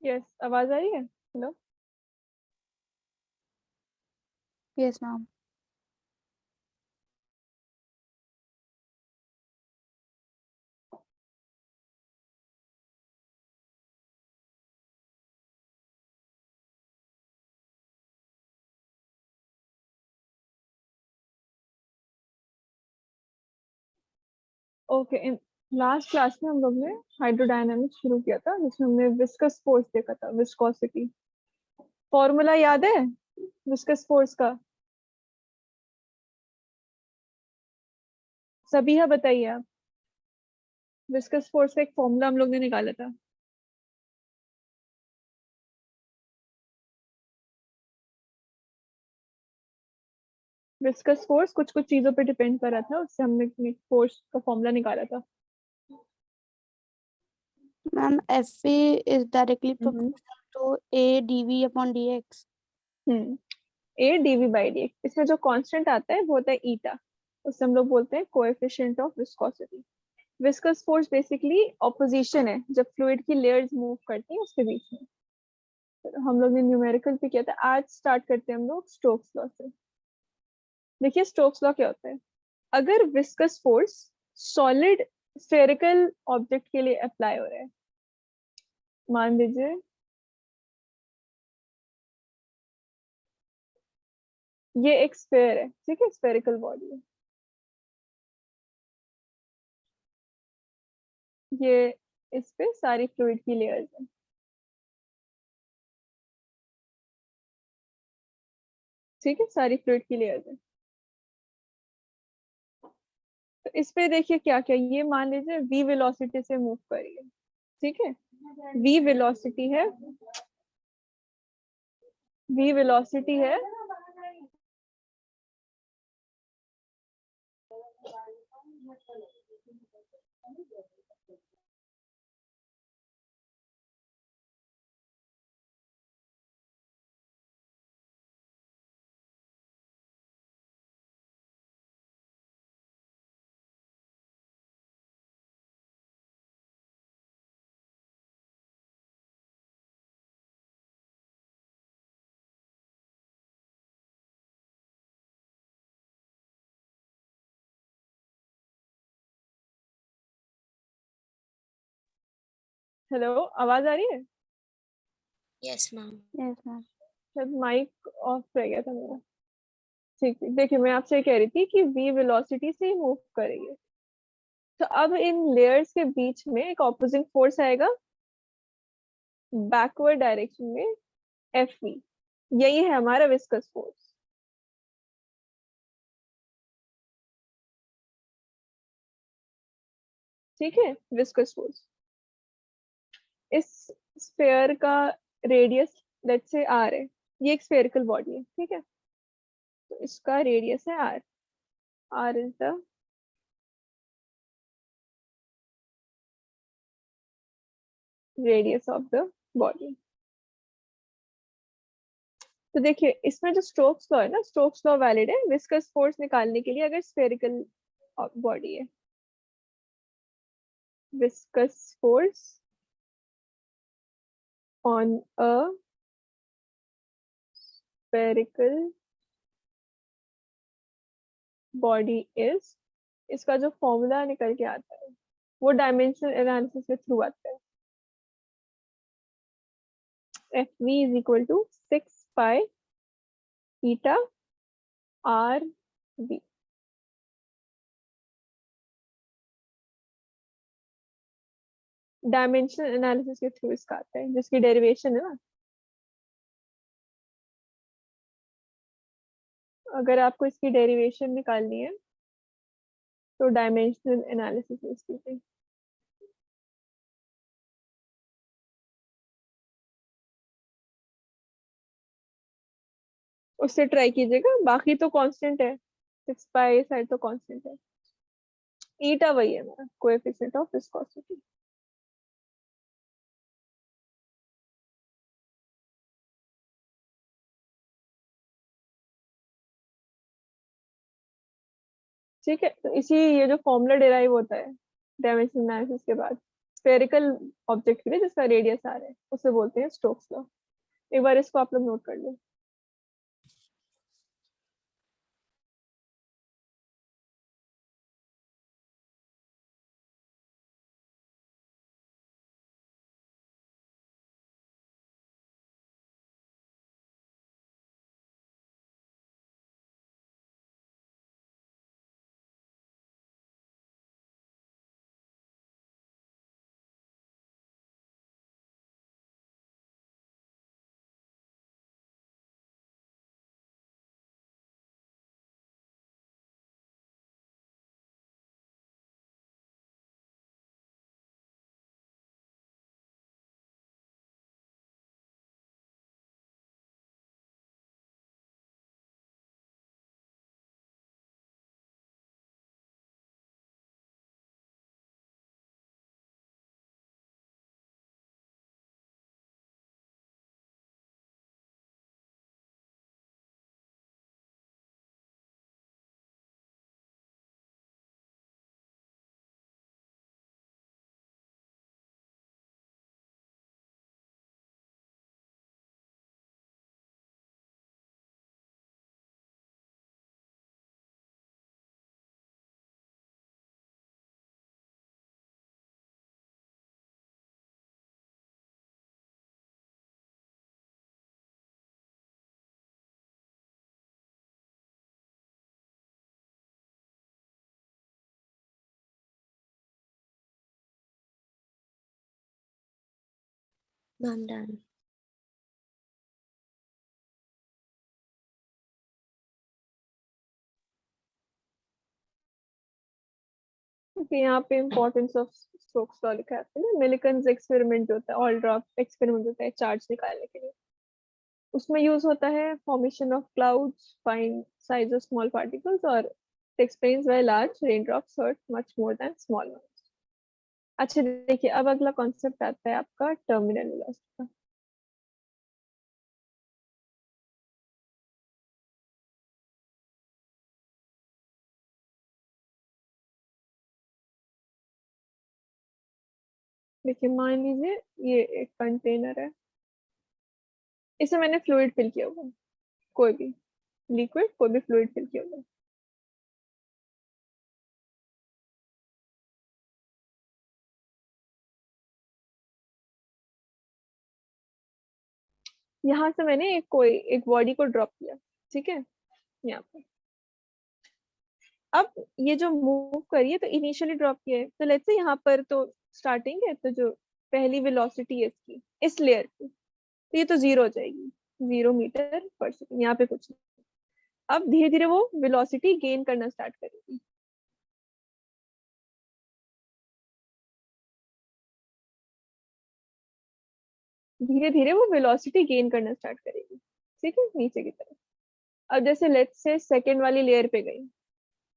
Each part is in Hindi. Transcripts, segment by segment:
यस, आवाज आ रही है? Hello. Yes, ma'am. Okay, in last class में हम लोग ने हाइड्रोडायनामिक्स शुरू किया था, जिसमें हमने विस्कस फोर्स देखा था, विस्कोसिटी। फॉर्मूला याद है विस्कस फोर्स का? सभी है, बताइए आप। विस्कस फोर्स का एक फॉर्मूला हम लोग ने निकाला था। विस्कस फोर्स कुछ कुछ चीजों पे डिपेंड कर रहा था, उससे हमने फोर्स का फॉर्मूला निकाला था। Ma'am, FV is directly hmm proportional to A dV upon dx. Hmm A dV by d x. इसमें जो कांस्टेंट आता है वो होता है ईटा, उससे हम लोग बोलते हैं coefficient of viscosity. Viscous force basically opposition है जब फ्लूइड की लेयर्स मूव करती हैं उसके बीच में। तो हम लोग ने न्यूमेरिकल पे किया था। आज स्टार्ट करते हैं हम लोग स्टोक्स लॉ से। देखिए स्टोक्स लॉ क्या होता है। अगर viscous force solid spherical object के लिए अप्लाई हो रहा है, मान लीजिए ये एक स्फेयर है, ठीक है, स्फेरिकल बॉडी है ये, इस पे सारी फ्लूइड की लेयर्स है, ठीक है, सारी फ्लूइड की लेयर्स है। तो इस पे देखिए क्या क्या, ये मान लीजिए v वेलोसिटी से मूव कर रही है, ठीक है। v वेलोसिटी है, v वेलोसिटी है हेलो, आवाज आ रही है? Yes, ma'am. Yes, ma'am. शायद माइक ऑफ रह गया था मेरा। ठीक है, देखिए मैं आपसे कह रही थी कि v वेलोसिटी से ही मूव करेगी। तो अब इन लेयर्स के बीच में एक ऑपोजिंग फोर्स आएगा बैकवर्ड डायरेक्शन में, एफ वी। यही है हमारा विस्कस फोर्स, ठीक है, विस्कस फोर्स। इस स्फेयर का रेडियस लेट्स से आर है, ये एक स्फेरिकल बॉडी है, ठीक है। तो इसका रेडियस है r, r is the radius of the body. तो देखिए इसमें जो स्टोक्स लॉ है ना, स्टोक्स लॉ वैलिड है विस्कस फोर्स निकालने के लिए अगर स्फेरिकल बॉडी है। Viscous force on a spherical body is, इसका जो फॉर्मूला निकल के आता है वो डायमेंशनल एनालिसिस के थ्रू आता है। F v is equal to 6 pi eta r v. Dimensional analysis के थ्रू इसका आता है, जिसकी डेरिवेशन है ना। अगर आपको इसकी डेरिवेशन निकालनी है तो डायमेंशनल एनालिसिस यूज कीजिए। उससे ट्राई कीजिएगा, बाकी तो कांस्टेंट है, 6 पाई साइड तो कांस्टेंट है। ईटा वही है मेरा कोएफिशिएंट ऑफ विस्कोसिटी। ठीक है, तो इसी ये जो फॉर्मूला डिराइव होता है डायमेंशनल एनालिसिस के बाद, स्फेरिकल ऑब्जेक्ट के लिए जिसका रेडियस आर है उसे बोलते हैं स्टोक्स लॉ। एक बार इसको आप लोग नोट कर लो। Ma'am, done. Okay, यहाँ पे इम्पोर्टेंस ऑफ स्टोक्स लॉ लिखा है ना। मिलिकन्स एक्सपेरिमेंट जो होता है, ऑल ड्रॉप एक्सपेरिमेंट होता है चार्ज निकालने के लिए, उसमें यूज होता है formation of clouds, find size of small particles और explains why large raindrops hurt much more than small ones। अच्छा देखिए, अब अगला कॉन्सेप्ट आता है आपका टर्मिनल वेलोसिटी का। देखिए मान लीजिए ये एक कंटेनर है, इसे मैंने फ्लूइड फिल किया हुआ है, कोई भी लिक्विड, कोई भी फ्लूइड फिल किया हुआ है। यहाँ से मैंने एक बॉडी को ड्रॉप किया, ठीक है, यहाँ पे। अब ये जो मूव करिए तो इनिशियली ड्रॉप किया है, तो लेट्स से यहाँ पर तो स्टार्टिंग है, तो जो पहली वेलोसिटी है इसकी इस लेयर की, तो ये तो 0 हो जाएगी, 0 मीटर/सेकंड, यहाँ पे कुछ नहीं। अब धीरे धीरे वो वेलोसिटी गेन करना स्टार्ट करेगी। धीरे धीरे वो वेलोसिटी गेन करना स्टार्ट करेगी, ठीक है, नीचे की तरफ। अब जैसे लेट्स से सेकंड वाली लेयर पे गई,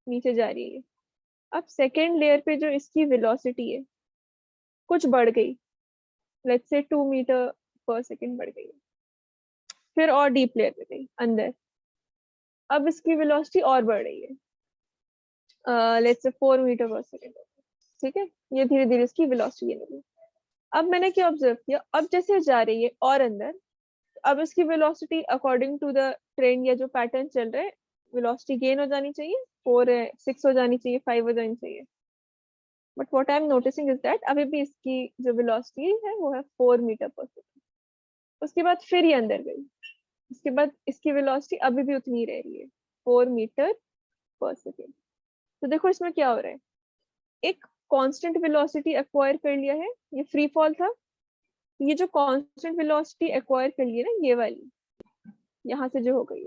नीचे जा रही है। अब सेकंड लेयर पे जो इसकी वेलोसिटी है कुछ बढ़ गई, लेट्स से 2 मीटर/सेकंड बढ़ गई। फिर और डीप लेयर पे गई अंदर, अब इसकी वेलोसिटी और बढ़ रही है, लेट्स से 4 मीटर/सेकंड, ठीक है। ये धीरे धीरे इसकी वेलोसिटी गेन होगी। अब मैंने क्या ऑब्जर्व किया, अब जैसे जा रही है और अंदर, अब इसकी velocity according to the trend या जो पैटर्न चल रहा है, वेलोसिटी गेन हो जानी चाहिए, 4 है, 6 हो जानी चाहिए, 5 हो जानी चाहिए। But what I am noticing is that अभी भी इसकी जो वेलोसिटी है वो है 4 मीटर/सेकंड। उसके बाद फिर ये अंदर गई, उसके बाद इसकी वेलोसिटी अभी भी उतनी रह रही है, 4 मीटर/सेकंड। तो देखो इसमें क्या हो रहा है, एक कांस्टेंट वेलोसिटी एक्वायर कर लिया है, ये फ्री फॉल था। ये जो कांस्टेंट वेलोसिटी एक्वायर कर लिया ना, ये वाली यहाँ से जो हो गई,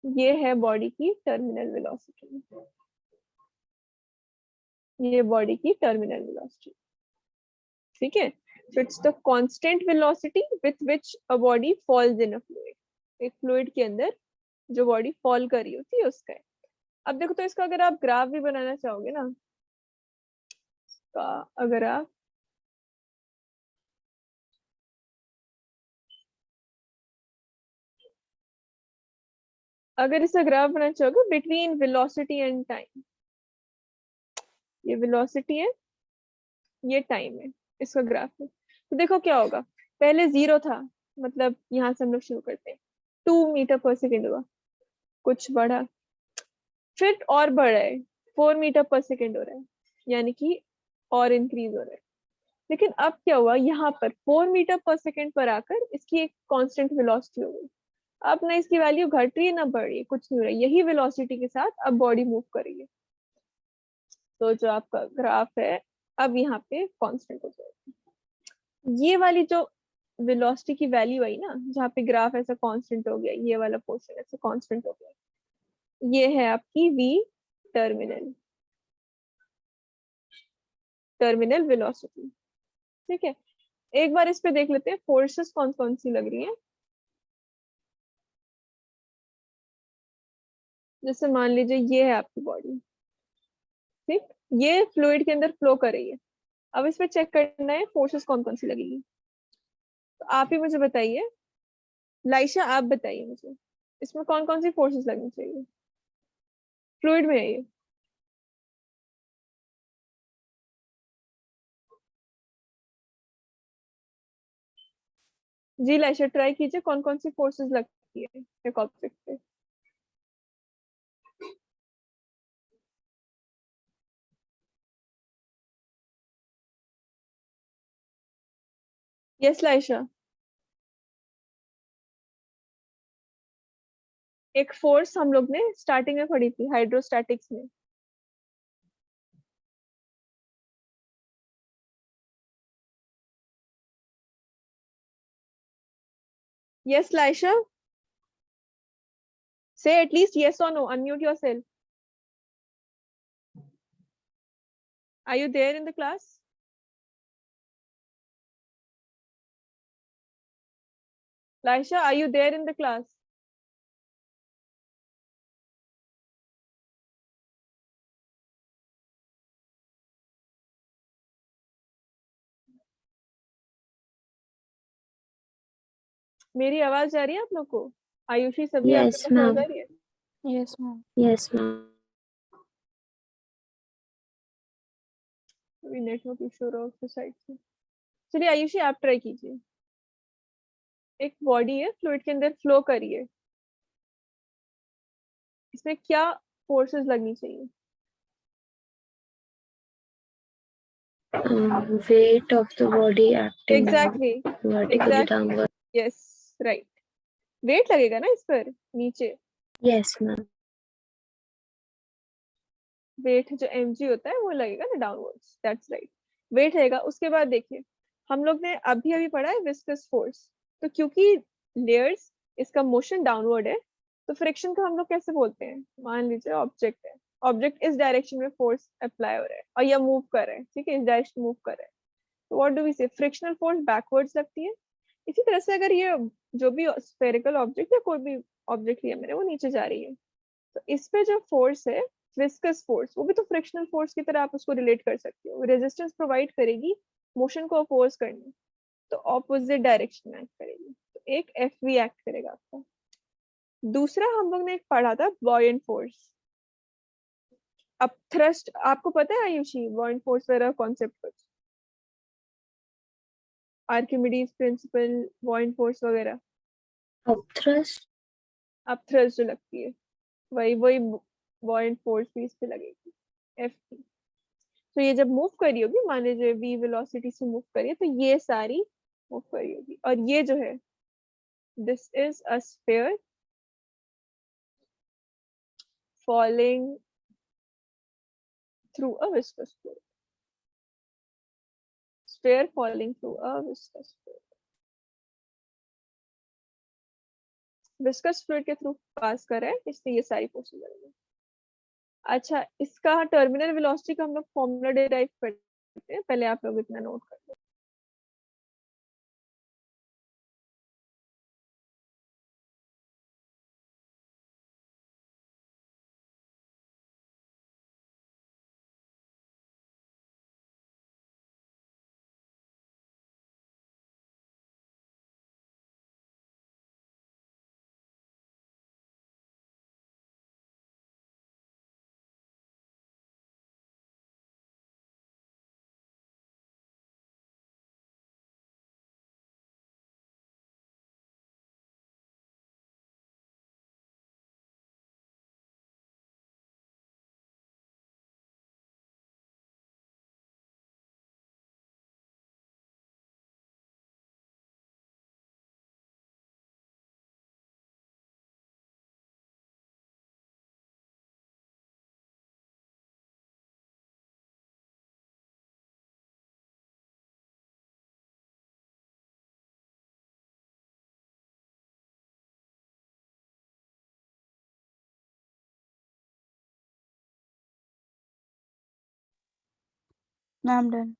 ये है बॉडी की टर्मिनल वेलोसिटी। ये बॉडी की टर्मिनल वेलोसिटी, ठीक है। So it's the constant velocity with which a body falls in a fluid। एक फ्लूइड के अंदर जो बॉडी फॉल कर रही होती है उसका है। अब देखो, तो इसका अगर आप ग्राफ भी बनाना चाहोगे ना, अगर आप इसका ग्राफ बनाना चाहोगे बिटवीन वेलोसिटी एंड टाइम, ये वेलोसिटी है, ये टाइम है, इसका ग्राफ है। तो देखो क्या होगा, पहले 0 था, मतलब यहाँ से हम लोग शुरू करते हैं, 2 मीटर पर सेकेंड हुआ, कुछ बढ़ा, फिर और बढ़ रहा है, 4 मीटर पर सेकेंड हो रहा है, यानी कि और इंक्रीज हो रहा है। लेकिन अब क्या हुआ, यहाँ पर 4 मीटर पर सेकेंड पर आकर इसकी एक कांस्टेंट वेलोसिटी हो गई। अब ना इसकी वैल्यू घट रही है ना बढ़ रही है, कुछ नहीं हो रहा है, यही वेलोसिटी के साथ अब बॉडी मूव कर रही है। तो जो आपका ग्राफ है अब यहाँ पे कांस्टेंट हो जाएगा। ये वाली जो वेलोसिटी की वैल्यू आई ना, जहाँ पे ग्राफ ऐसा कांस्टेंट हो गया, ये वाला पोर्शन ऐसा कांस्टेंट हो गया, ये है आपकी v टर्मिनल, टर्मिनल वेलोसिटी। ठीक है, एक बार इस पे देख लेते हैं फोर्सेस कौन कौन सी लग रही हैं। जैसे मान लीजिए ये है आपकी बॉडी, ठीक, ये फ्लूइड के अंदर फ्लो कर रही है। अब इस पे चेक करना है फोर्सेस कौन कौन सी लगेगी। तो आप ही मुझे बताइए, लाइशा आप बताइए मुझे, इसमें कौन कौन सी फोर्सेस लगनी चाहिए, फ्लूइड में है ये। जी लाइशा ट्राई कीजिए, कौन कौन सी फोर्सेस लगती है एक ऑब्जेक्ट पे। यस लाइशा, एक फोर्स हम लोग ने स्टार्टिंग में पढ़ी थी हाइड्रोस्टैटिक्स में। Yes Laisha, say at least yes or no, unmute yourself. Are you there in the class? Laisha, are you there in the class? मेरी आवाज जा रही है आप लोग को? आयुषी सभी आपके Yes, पास आवाज आ ma'am. रही है? Yes, ma'am. Yes, ma'am. अभी नेटवर्क इशू रहा उसके साइड से। चलिए आयुषी आप ट्राई कीजिए। एक बॉडी है, फ्लूइड के अंदर फ्लो करिए, इसमें क्या फोर्सेस लगनी चाहिए? Weight of the body acting exactly, vertically exactly, downward. Yes, right. Weight लगेगा ना इस पर नीचे, Yes, ma'am. वेट जो mg होता है वो लगेगा ना डाउनवर्ड्स, दैट्स राइट, वेट रहेगा। उसके बाद देखिए, हम लोग ने अभी अभी पढ़ा है विस्कस फोर्स। तो क्योंकि लेयर्स, इसका मोशन डाउनवर्ड है, तो फ्रिक्शन को हम लोग कैसे बोलते हैं? मान लीजिए ऑब्जेक्ट है, ऑब्जेक्ट इस डायरेक्शन में फोर्स अप्लाई हो रहा है और ये मूव कर रहा है, ठीक है, इस डायरेक्शन मूव कर रहा है, तो व्हाट डू वी से, फ्रिक्शनल फोर्स बैकवर्ड्स लगती है। इसी तरह से अगर ये जो भी स्फेरिकल ऑब्जेक्ट या कोई भी ऑब्जेक्ट लिया मैंने, वो नीचे जा रही है, तो इस पे जो फोर्स है विस्कस फोर्स, वो भी तो फ्रिक्शनल फोर्स की तरह आप उसको रिलेट कर सकते हो, रेजिस्टेंस प्रोवाइड करेगी मोशन को अपोज करने, तो ऑपोजिट डायरेक्शन में एक्ट करेगी, तो एक एफ वी एक्ट करेगा आपका। दूसरा हम लोग ने एक पढ़ा था बॉयंट फोर्स। अब थ्रस्ट आपको पता है आयुषी, बॉयंट फोर्स वगैरह कॉन्सेप्ट कुछ, आर्किमिडीज प्रिंसिपल, बॉयंट फोर्स वगैरह। Upthrust. अब थ्रस्ट जो लगती है, वही वही बॉयंट फोर्स भी इस पे लगेगी, एफ की। तो ये जब मूव करी होगी, मान लीजिए v वेलोसिटी से मूव करी है, तो ये सारी मूव करी होगी, और ये जो है, this is a sphere falling through a viscous fluid, sphere falling through a viscous fluid, viscous fluid के थ्रू पास कर रहा है, इसलिए ये सारी फोर्सेस लगेंगी। अच्छा, इसका टर्मिनल वेलोसिटी का हम लोग फॉर्मूला डिराइव करते हैं, पहले आप लोग इतना नोट कर लो। Ma'am, done.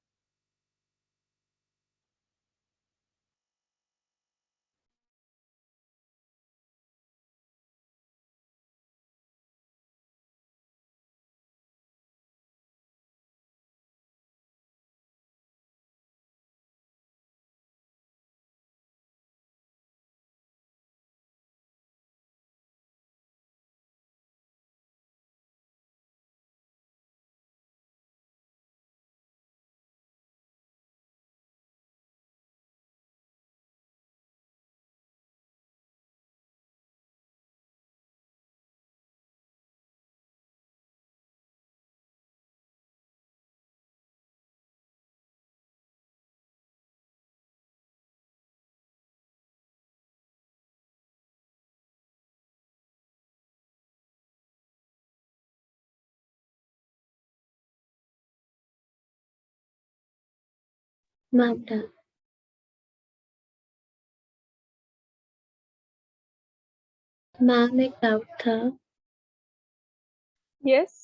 Ma'am, done. Ma'am एक डाउट था यस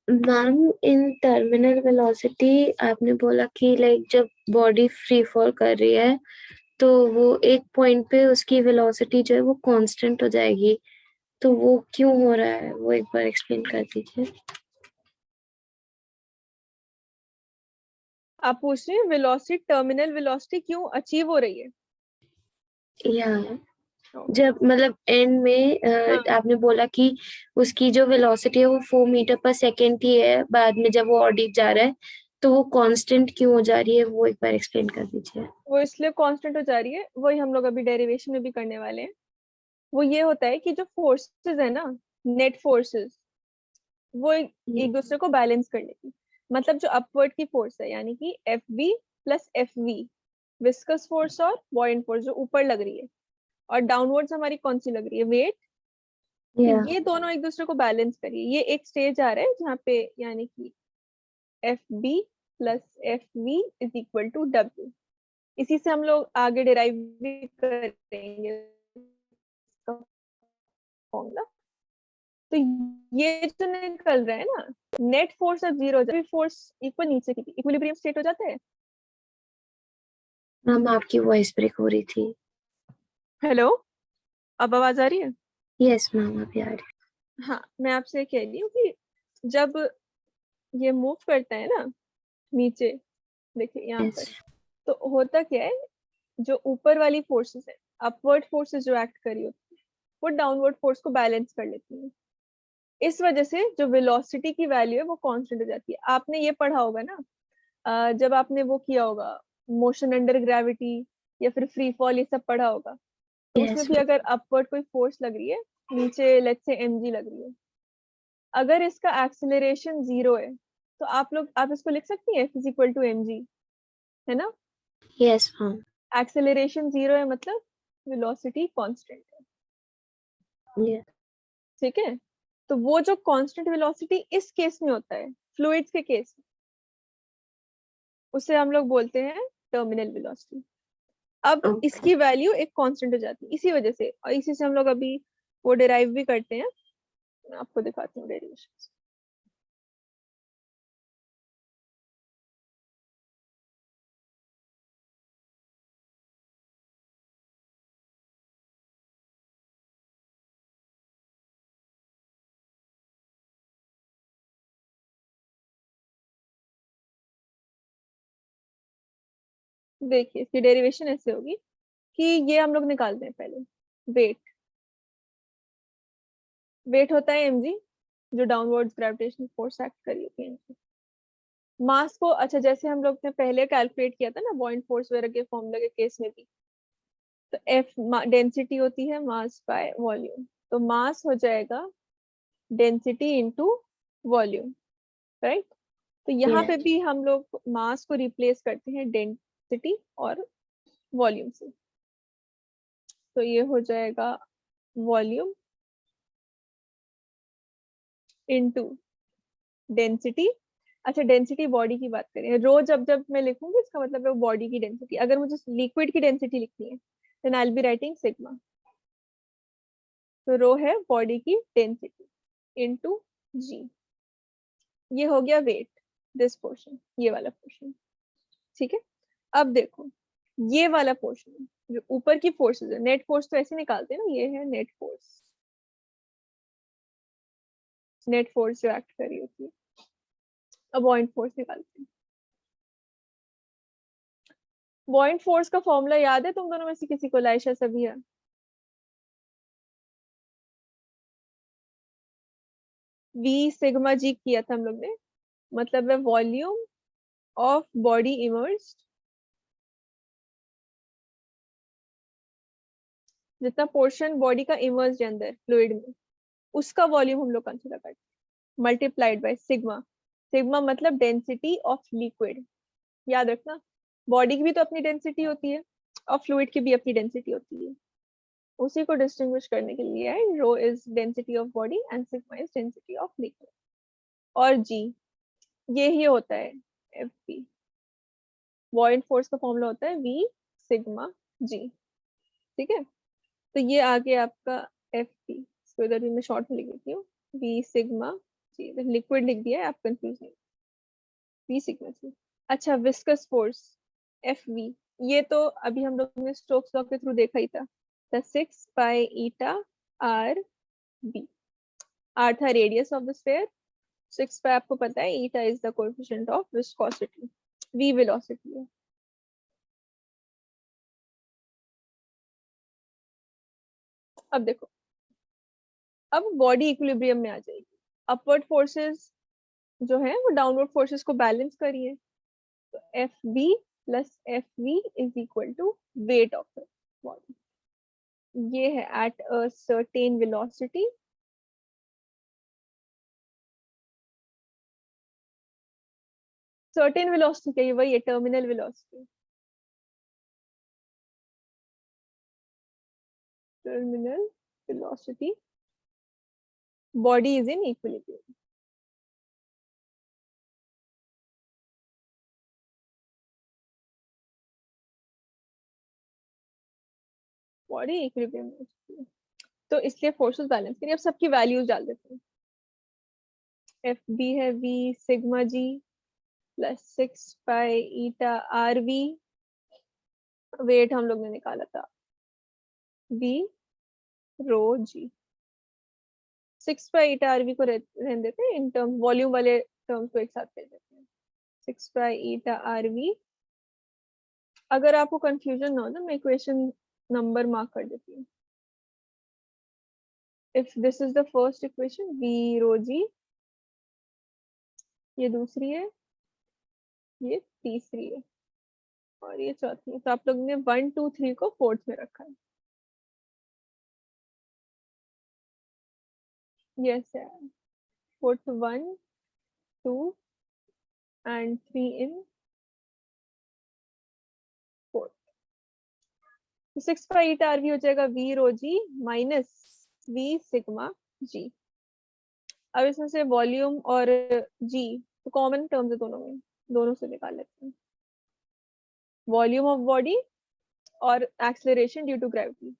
मैम, इन टर्मिनल वेलोसिटी आपने बोला कि लाइक जब बॉडी फ्री फॉल कर रही है तो वो एक पॉइंट पे उसकी वेलोसिटी जो है वो कांस्टेंट हो जाएगी, तो वो क्यों हो रहा है वो एक बार एक्सप्लेन कर दीजिए। आप पूछ रहे हैं वेलोसिटी, टर्मिनल वेलोसिटी क्यों अचीव हो रही है? या Okay. जब मतलब एंड में हाँ। आपने बोला कि उसकी जो वेलोसिटी है वो 4 मीटर पर सेकेंड ही है, बाद में जब वो और डीप जा रहा है तो वो कांस्टेंट क्यों हो जा रही है वो एक बार एक्सप्लेन कर दीजिए। वो इसलिए कांस्टेंट हो जा रही है, वही हम लोग अभी डेरिवेशन में भी करने वाले हैं। वो ये होता है कि जो फोर्सेस है ना, नेट फोर्सेस, वो एक दूसरे को बैलेंस कर लेगी। मतलब जो अपवर्ड की फोर्स है, यानी कि f b plus f v, viscous force और बॉयंट फोर्स जो ऊपर लग रही है, और डाउनवर्ड्स हमारी कौन सी लग रही है, वेट। तो या ये दोनों एक दूसरे को बैलेंस करिए। ये एक स्टेज आ रहा है जहाँ पे यानी कि f b plus f v is equal to डब्ल्यू। इसी से हम लोग आगे डिराइव भी करेंगे फॉर्मूला। तो ये जो निकल रहा है ना, नेट फोर्स अब जीरो हो जाता है, फोर्स इक्वल नीचे की इक्विलिब्रियम स्टेट हो जाता है। मैम आपकी वॉइस ब्रेक हो रही थी। हेलो, अब आवाज आ रही है? यस मैम अभी आ रही हाँ, मैं आपसे कह रही हूँ कि जब ये मूव करता है ना नीचे, देखिए यहाँ है। पर, तो होता क्या है, जो ऊपर वाली फोर्सेस है, अपवर्ड फोर्सेस जो एक्ट कर रही होती है, वो डाउनवर्ड फोर्स को बैलेंस कर लेती है। इस वजह से जो वेलोसिटी की वैल्यू है वो कांस्टेंट हो जाती है। आपने ये पढ़ा होगा ना, जब आपने वो किया होगा, मोशन अंडर ग्रेविटी या फिर फ्री फॉल, ये सब पढ़ा होगा। तो उसमें यस भी अगर अपवर्ड कोई फोर्स लग रही है, नीचे लेट्स से mg लग रही है, अगर इसका एक्सेलरेशन जीरो है, तो आप इसको लिख सकती हैं f is equal to mg, है ना। Yes ma'am. एक्सेलरेशन जीरो है मतलब वेलोसिटी कांस्टेंट है, यस ठीक है। तो वो जो कांस्टेंट वेलोसिटी इस केस में होता है, फ्लूइड्स के केस में, उसे हम लोग बोलते हैं टर्मिनल वेलोसिटी। अब ओके इसकी वैल्यू एक कांस्टेंट हो जाती है इसी वजह से, और इसी से हम लोग अभी वो डिराइव भी करते हैं। मैं आपको दिखाती हूँ डेरिवेशन। देखिए इसकी डेरिवेशन ऐसे होगी कि ये हम लोग निकालते हैं पहले। वेट, वेट होता है mg, जो डाउनवर्ड्स ग्रेविटेशनल फोर्स एक्ट करी होती है। मास को, अच्छा जैसे हम लोग ने पहले कैलकुलेट किया था ना बॉइंट फोर्स वगैरह के फॉर्मूला के केस में भी, तो एफ डेंसिटी होती है मास बाय वॉल्यूम, तो मास हो जाएगा डेंसिटी इनटू वॉल्यूम, राइट। तो यहाँ पे यस भी हम लोग मास को रिप्लेस करते हैं डेंसिटी और वॉल्यूम से, तो ये हो जाएगा वॉल्यूम इनटू डेंसिटी। अच्छा डेंसिटी बॉडी की बात करें, रो जब जब मैं लिखूंगी इसका मतलब है वो बॉडी की डेंसिटी। अगर मुझे लिक्विड की डेंसिटी लिखनी है then I will be writing sigma. तो रो है बॉडी की डेंसिटी इनटू जी। ये हो गया वेट। दिस पोर्शन, ये वाला पोर्शन, ठीक है। अब देखो ये वाला पोर्शन जो ऊपर की फोर्सेस है, नेट फोर्स तो ऐसे निकालते हैं ना, ये है नेट फोर्स, नेट फोर्स जो एक्ट कर रही होती है। अब बॉइंट फोर्स निकालते हैं। बॉइंट फोर्स का फॉर्मूला याद है तुम दोनों में से किसी को? लाइशा, सभी है? वी सिग्मा जी किया था हम लोग ने, मतलब है वॉल्यूम ऑफ बॉडी इमर्स्ड, जितना पोर्शन बॉडी का इमर्स्ड है अंदर फ्लूइड में, उसका वॉल्यूम हम लोग कंसीडर करते हैं, मल्टीप्लाइड बाय सिग्मा। सिग्मा मतलब डेंसिटी ऑफ लिक्विड। याद रखना, बॉडी की भी तो अपनी डेंसिटी होती है और फ्लूइड की भी अपनी डेंसिटी होती है, उसी को डिस्टिंग्विश करने के लिए है rho is density of body and sigma is density of liquid. और जी ये ही होता है एफ पी, बॉइंट फोर्स का फॉर्मूला होता है वी सिग्मा जी, ठीक है। तो ये आ गया आपका एफ पी, इसको इधर भी मैं शॉर्ट में लिख देती हूँ, वी सिग्मा जी, लिक्विड लिख दिया है, आप कंफ्यूज नहीं, वी सिग्मा जी। अच्छा, विस्कस फोर्स एफ वी, ये तो अभी हम लोग ने स्टोक्स लॉ के थ्रू देखा ही था, 6 pi eta r v. R था radius of the sphere, 6 pi आपको पता है eta is the coefficient of viscosity, v velocity है। अब देखो, अब बॉडी इक्विलिब्रियम में आ जाएगी, अपवर्ड फोर्सेस जो है वो डाउनवर्ड फोर्सेस को बैलेंस करिए, तो f b plus f v is equal to weight of the body, ये है at a certain velocity, certain velocity क्या, ये वही है terminal velocity, terminal velocity, body is in equilibrium. Body equilibrium में होती है, तो इसलिए फोर्सेस बैलेंस करिए। अब सबकी वैल्यूज डाल देते हैं, एफ बी है v sigma g plus 6 pi eta r v, weight हम लोग ने निकाला था v rho g, 6 pi eta r v को रहने देते हैं, इन टर्म वॉल्यूम वाले टर्म्स को एक साथ ले देते हैं, 6 पाई ईटा आर वी। अगर आपको कंफ्यूजन ना हो तो मैं इक्वेशन नंबर मार्क कर देती हूँ। If this is the first equation V rho G, ये दूसरी है, ये तीसरी है और ये चौथी है, तो आप लोग ने 1 2 3 को फोर्थ में रखा है। यस है, put 1 2 and 3 in fourth, तो 6 पाई ईटा आर वी हो जाएगा V rho G minus V sigma G. अब इसमें से वॉल्यूम और जी तो कॉमन टर्म्स है दोनों में, दोनों से निकाल लेते हैं, वॉल्यूम ऑफ बॉडी और एक्सेलरेशन ड्यू टू ग्रेविटी।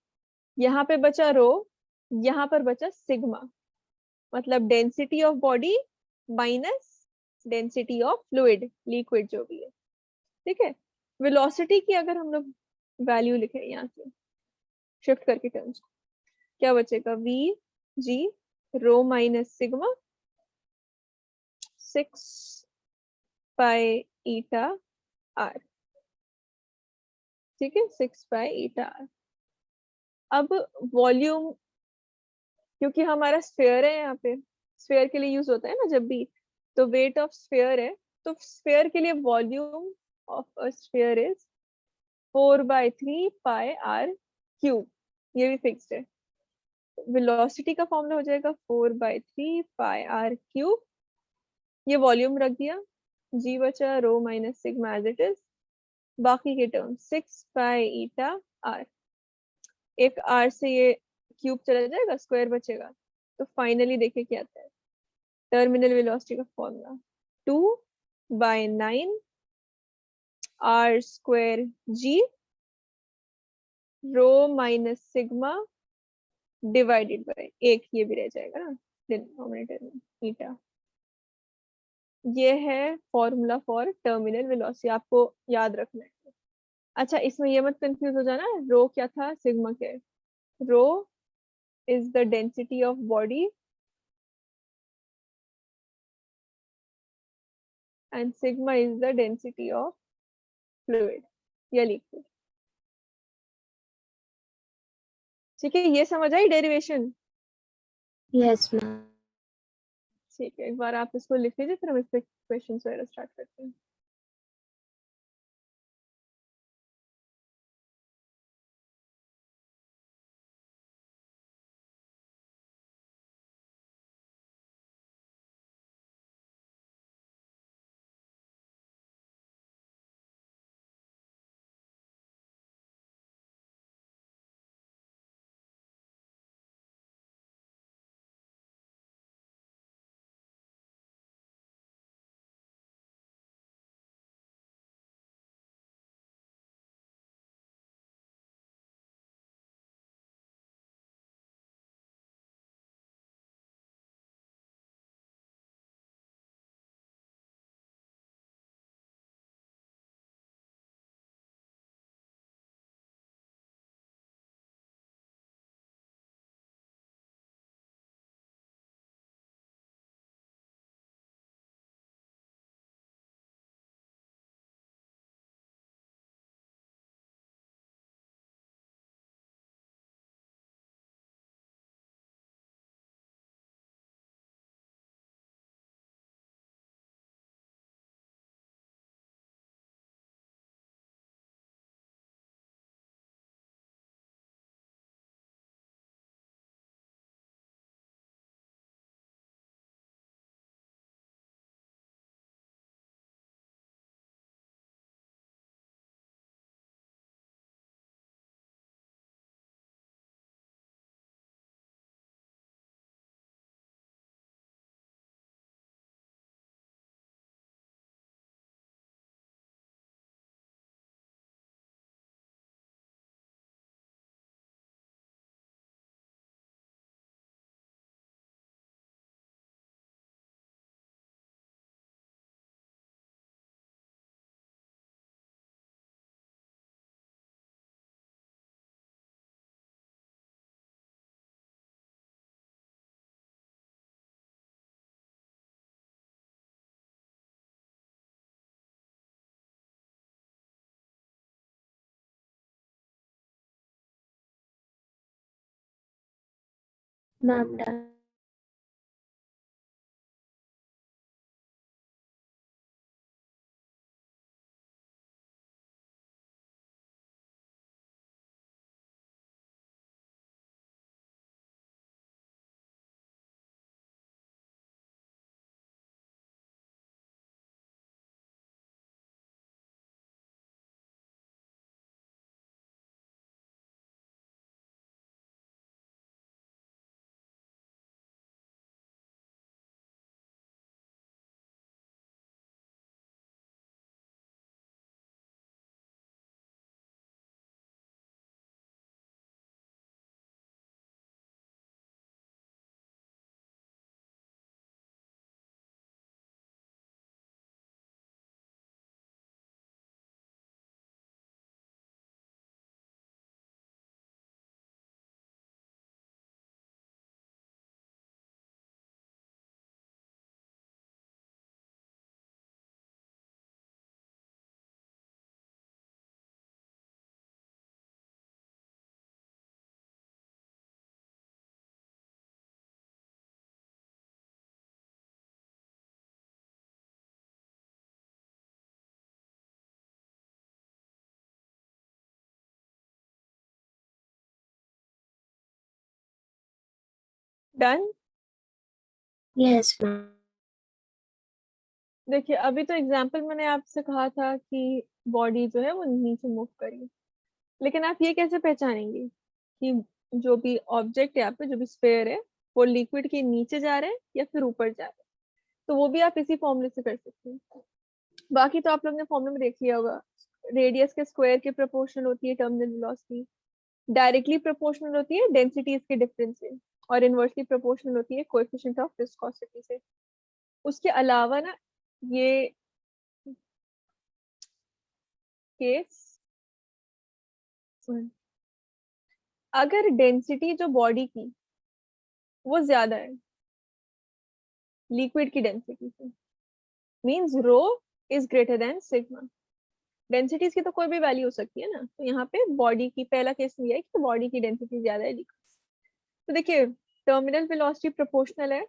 यहाँ पे बचा रो, यहाँ पर बचा सिग्मा, मतलब density of body minus density of fluid liquid जो भी है, ठीक है। वेलोसिटी की अगर हम लोग वैल्यू लिखे यहाँ से शिफ्ट करके टर्म्स को, क्या बचेगा v g rho minus sigma 6 pi eta r, ठीक है, 6 पाई ईटा आर। अब वॉल्यूम, क्योंकि हमारा स्फीयर है यहाँ पे, स्फीयर के लिए यूज होता है ना जब भी, तो वेट ऑफ स्फीयर है, तो स्फीयर के लिए volume of a sphere is 4/3 pi are cube, ये भी फिक्स्ड है। वेलोसिटी का फॉर्मूला हो जाएगा 4/3 पाई आर क्यूब, ये वॉल्यूम रख दिया, जी बचा rho minus sigma as it is, बाकी के टर्म 6 पाई ईटा आर, एक आर से ये क्यूब चला जाएगा, स्क्वायर बचेगा, तो फाइनली देखिए क्या आता है, टर्मिनल वेलोसिटी का formula 2/9 are square ji rho minus sigma divided by, एक ये भी रह जाएगा ना डिनोमिनेटर में ईटा, ये है फॉर्मूला फॉर टर्मिनल वेलोसिटी, आपको याद रखना है। अच्छा, इसमें ये मत कंफ्यूज हो जाना, रो क्या था सिग्मा क्या है। Rho is the density of body and sigma is the density of fluid या liquid। ठीक है, ये समझ आई डेरिवेशन? Yes ma'am. ठीक है, एक बार आप इसको लिख लीजिए, फिर हम इस पे क्वेश्चन वगैरह स्टार्ट करते हैं। Ma'am done. Done. Yes ma'am. देखिए, अभी तो एग्जाम्पल मैंने आपसे कहा था कि बॉडी जो है वो नीचे मूव करी, लेकिन आप ये कैसे पहचानेंगे कि जो भी ऑब्जेक्ट है, यहाँ पे जो भी स्फेयर है, वो लिक्विड के नीचे जा रहे हैं या फिर ऊपर जा रहे हैं? तो वो भी आप इसी फॉर्मूले से कर सकते हैं। बाकी तो आप लोग ने फॉर्मूले में देख लिया होगा, रेडियस के स्क्वायर के प्रोपोर्शनल होती है टर्मिनल वेलोसिटी, डायरेक्टली प्रोपोर्शनल होती है डेंसिटीज के डिफरेंस से, और इनवर्सली प्रोपोर्शनल होती है कोएफिशिएंट ऑफ विस्कोसिटी से। उसके अलावा ना ये केस अगर डेंसिटी जो बॉडी की वो ज्यादा है लिक्विड की डेंसिटी से, means rho is greater than sigma. Densities की तो कोई भी वैल्यू हो सकती है ना, तो यहाँ पे बॉडी की पहला केस ये है कि बॉडी की डेंसिटी ज्यादा है लिक्विड। तो देखिए टर्मिनल वेलोसिटी प्रोपोर्शनल है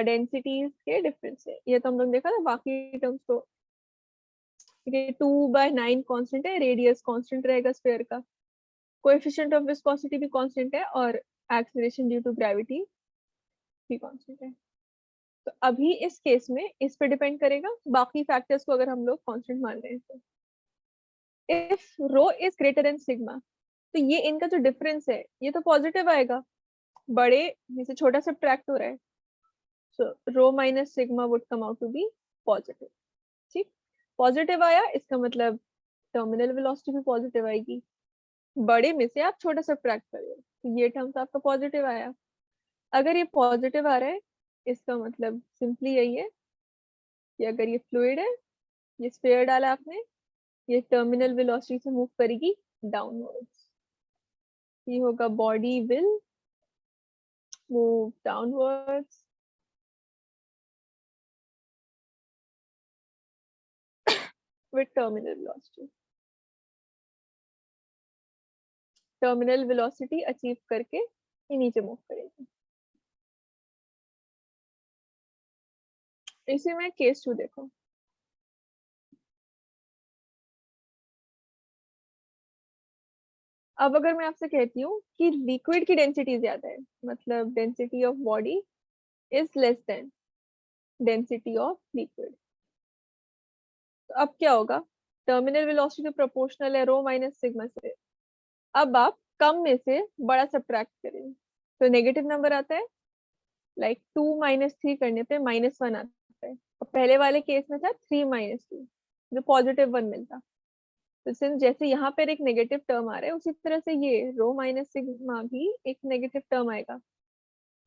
डेंसिटीज के डिफरेंस से, ये तो हम लोग देखा था बाकी टर्म्स तो। ये 2/9 कांस्टेंट है, रेडियस कांस्टेंट रहेगा स्फीयर का, कोएफिशिएंट ऑफ विस्कोसिटी भी कांस्टेंट है और एक्सीलरेशन ड्यू टू ग्रेविटी भी कांस्टेंट है। तो अभी इस केस में इस पे डिपेंड करेगा, बाकी फैक्टर्स को अगर हम लोग कांस्टेंट मान रहे हैं तो। If rho is greater than sigma, तो ये इनका जो डिफरेंस है ये तो पॉजिटिव आएगा, बड़े में से छोटा सब्ट्रैक्ट हो रहा है, so rho minus sigma would come out to be positive. ठीक, पॉजिटिव आया इसका मतलब टर्मिनल वेलोसिटी भी पॉजिटिव आएगी, बड़े में से आप छोटा सब्ट्रैक्ट कर रहे हो तो ये टर्म तो आपका पॉजिटिव आया। अगर ये पॉजिटिव आ रहा है इसका मतलब सिंपली यही है कि अगर ये फ्लूइड है, ये स्फीयर डाला आपने, ये टर्मिनल वेलोसिटी से मूव करेगी डाउनवर्ड्स, ये होगा body will move downwards with terminal velocity. Terminal velocity achieve करके ये नीचे मूव करेगी। इसी में केस 2 देखो, अब अगर मैं आपसे कहती हूँ कि लिक्विड की डेंसिटी ज्यादा है, मतलब density of body is less than density of liquid, तो अब क्या होगा, टर्मिनल वेलोसिटी तो प्रोपोर्शनल है रो माइनस सिग्मा से, अब आप कम में से बड़ा सब्ट्रैक्ट करें तो नेगेटिव नंबर आता है, लाइक 2 - 3 करने पे -1 आता है, और पहले वाले केस में था 3 - 2 जो पॉजिटिव 1 मिलता। तो सिंस जैसे यहाँ पर एक नेगेटिव टर्म आ रहा है उसी तरह से ये रो माइनस सिग्मा भी एक नेगेटिव टर्म आएगा,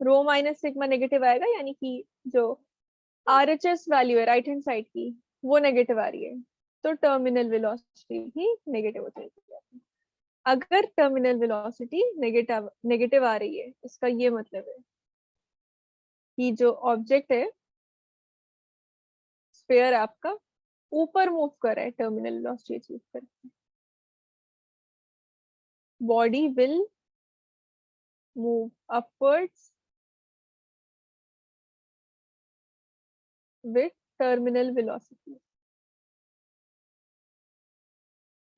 रो माइनस सिग्मा नेगेटिव आएगा, यानी कि जो आरएचएस वैल्यू है राइट हैंड साइड की वो नेगेटिव आ रही है, तो टर्मिनल वेलोसिटी भी नेगेटिव हो जाएगी। अगर टर्मिनल वेलोसिटी नेगेटिव नेगेटिव आ रही है इसका ये मतलब है कि जो ऑब्जेक्ट है स्फीयर आपका ऊपर मूव कर रहा है टर्मिनल वेलोसिटी अचीव करके, body will move upwards with terminal velocity,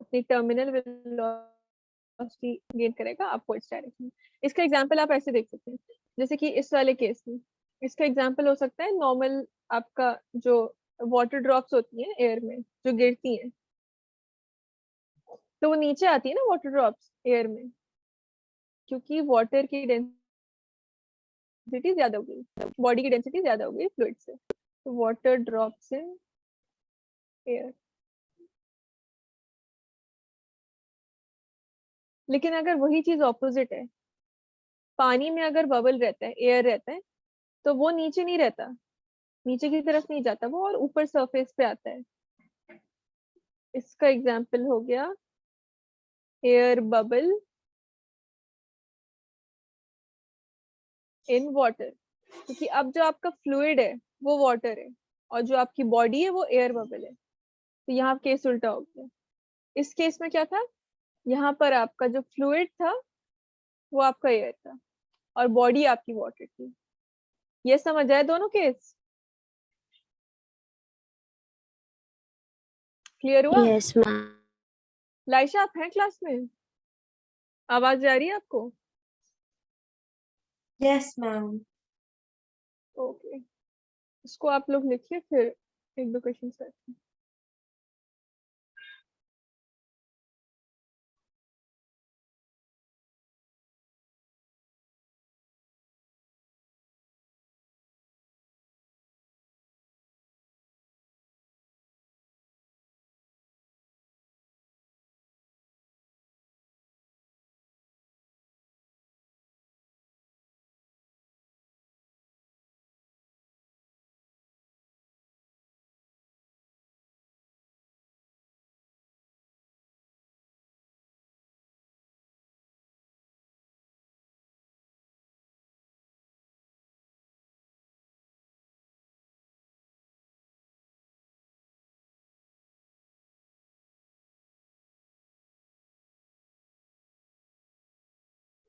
अपनी टर्मिनल वेलोसिटी गेन करेगा अपवर्ड्स डायरेक्शन में। इसका एग्जांपल आप ऐसे देख सकते हैं, जैसे कि इस वाले केस में इसका एग्जांपल हो सकता है नॉर्मल आपका जो वाटर ड्रॉप्स होती हैं एयर में जो गिरती हैं, तो वो नीचे आती है ना वाटर ड्रॉप्स एयर में, क्योंकि वाटर की डेंसिटी ज्यादा हो गई, बॉडी की डेंसिटी ज्यादा हो गई फ्लूइड से, तो वाटर ड्रॉप्स इन एयर। लेकिन अगर वही चीज ऑपोजिट है, पानी में अगर बबल रहता है एयर रहता है तो वो नीचे नहीं रहता, नीचे की तरफ नहीं जाता वो, और ऊपर सरफेस पे आता है। इसका एग्जांपल हो गया एयर बबल इन वाटर, क्योंकि अब जो आपका फ्लूइड है वो वाटर है और जो आपकी बॉडी है वो एयर बबल है, तो यहाँ केस उल्टा हो गया। इस केस में क्या था, यहाँ पर आपका जो फ्लूइड था वो आपका एयर था और बॉडी आपकी वाटर थी। ये समझ आए दोनों केस, क्लियर हुआ? Yes ma'am. लाइशा आप हैं क्लास में, आवाज जा रही है आपको? Yes, ma'am. ओके, इसको आप लोग लिखिए फिर एक दो क्वेश्चन करते हैं।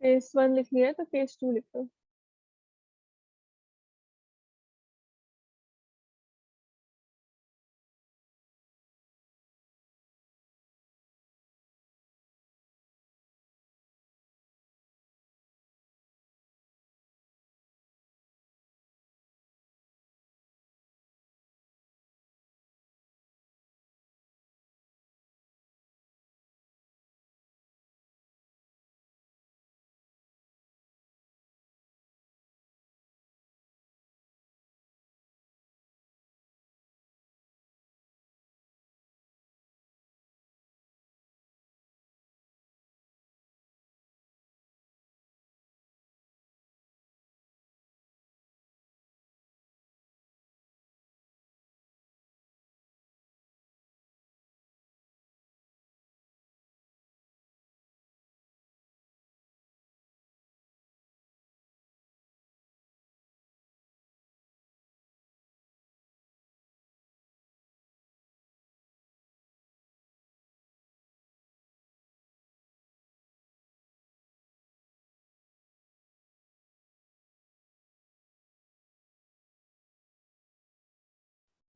फेस 1 लिख लिया है तो फेस 2 लिख दो।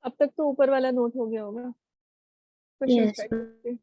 अब तक तो ऊपर वाला नोट हो गया होगा क्वेश्चन यस सेट करके।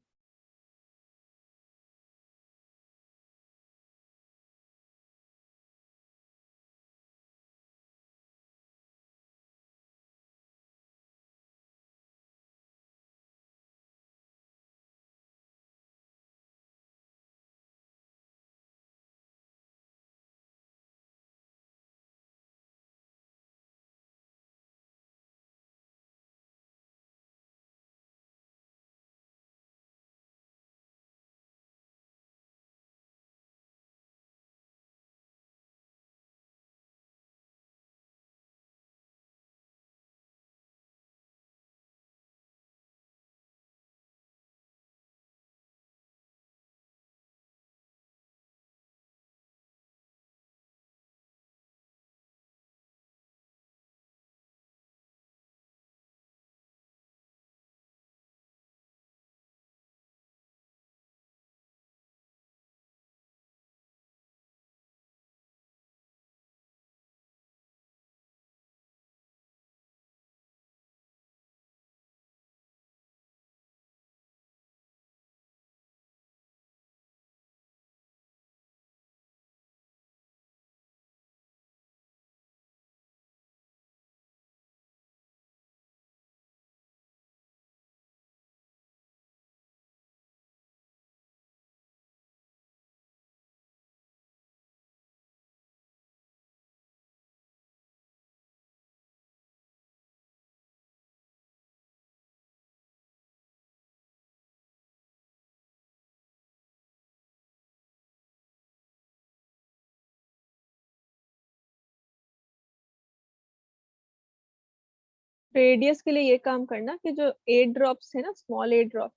रेडियस के लिए ये काम करना कि जो 8 ड्रॉप्स है ना, स्मॉल 8 ड्रॉप्स,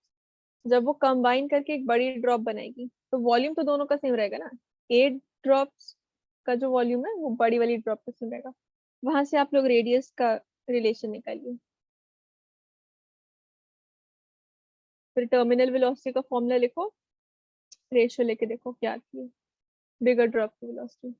जब वो कंबाइन करके एक बड़ी ड्रॉप बनाएगी तो वॉल्यूम तो दोनों का सेम रहेगा ना। 8 ड्रॉप्स का जो वॉल्यूम है वो बड़ी वाली ड्रॉप का सेम रहेगा। वहां से आप लोग रेडियस का रिलेशन निकालिए। फिर टर्मिनल वेलोसिटी का फॉर्मूला लिखो, रेशियो लेके देखो क्या आती है बिगर ड्रॉप की वेलोसिटी।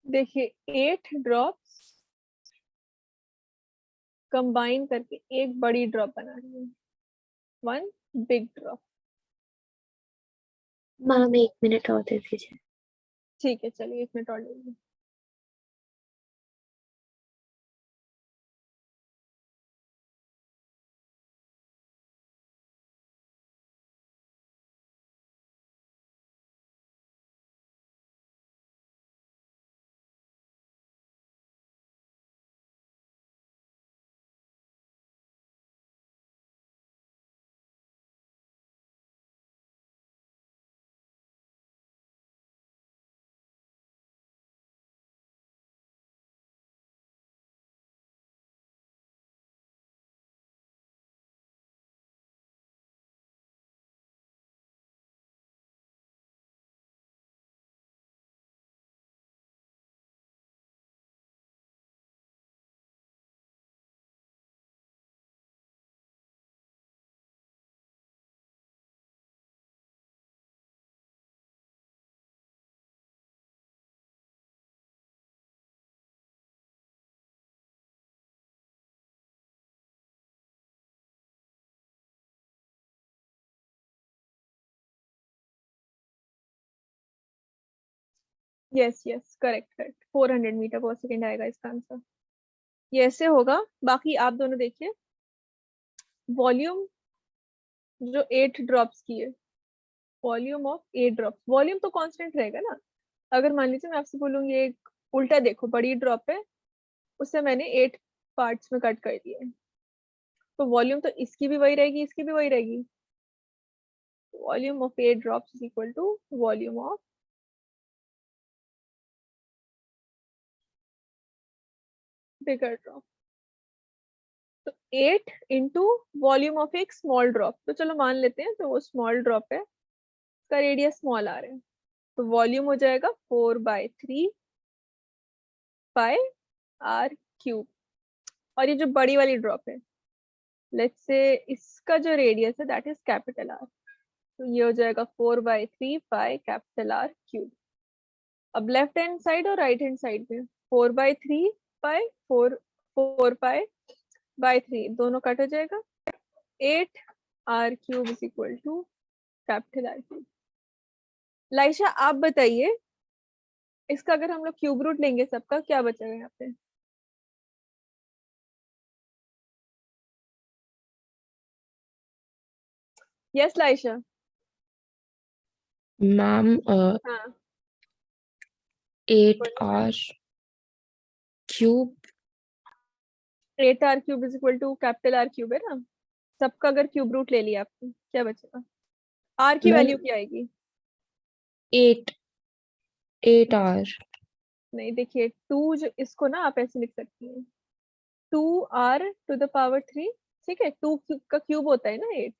देखिए 8 ड्रॉप्स कंबाइन करके एक बड़ी ड्रॉप बना रही है, 1 बिग ड्रॉप। मैम 1 मिनट और दे दीजिए। ठीक है, चलिए 1 मिनट और ले लीजिए। Yes yes, correct correct, 400 metre per second आएगा इसका आंसर। ये ऐसे होगा। बाकी आप दोनों देखिए, वॉल्यूम जो 8 ड्रॉप्स की है, वॉल्यूम ऑफ 8 ड्रॉप्स, वॉल्यूम तो कांस्टेंट रहेगा ना। अगर मान लीजिए मैं आपसे बोलूंगी एक उल्टा देखो, बड़ी ड्रॉप है, उसे मैंने 8 पार्ट्स में कट कर दिया है, तो वॉल्यूम तो इसकी भी वही रहेगी, इसकी भी वही रहेगी। Volume of 8 drops is equal to volume of bigger drop. तो 8 इंटू वॉल्यूम ऑफ एक स्मॉल ड्रॉप, तो चलो मान लेते हैं तो वो स्मॉल ड्रॉप है, उसका रेडियस स्मॉल आ रहा है, तो वॉल्यूम हो जाएगा 4/3 पाई आर क्यूब। और ये जो बड़ी वाली ड्रॉप है, लेट्स से इसका जो रेडियस है दैट इज कैपिटल आर, तो ये हो जाएगा 4/3 पाई कैपिटल आर क्यूब। अब लेफ्ट हैंड साइड और राइट हैंड साइड में 4/3 पाई 4 पाई/3 दोनों कट हो जाएगा, 8 are cube is equal to capital are cube. Laisha आप बताइए, इसका अगर हम लोग क्यूब रूट लेंगे सबका, क्या बचेगा यहाँ पे? यस लाइशा। मैम हाँ 8r cube 8 are cube is equal to capital are cube है ना। सबका अगर क्यूब रूट ले लिया आपने, क्या बचेगा? आर की मैम वैल्यू क्या आएगी? 8r नहीं देखिए, 2 जो इसको ना आप ऐसे लिख सकती हैं, 2r⁻3। ठीक है, 2 का क्यूब होता है ना 8।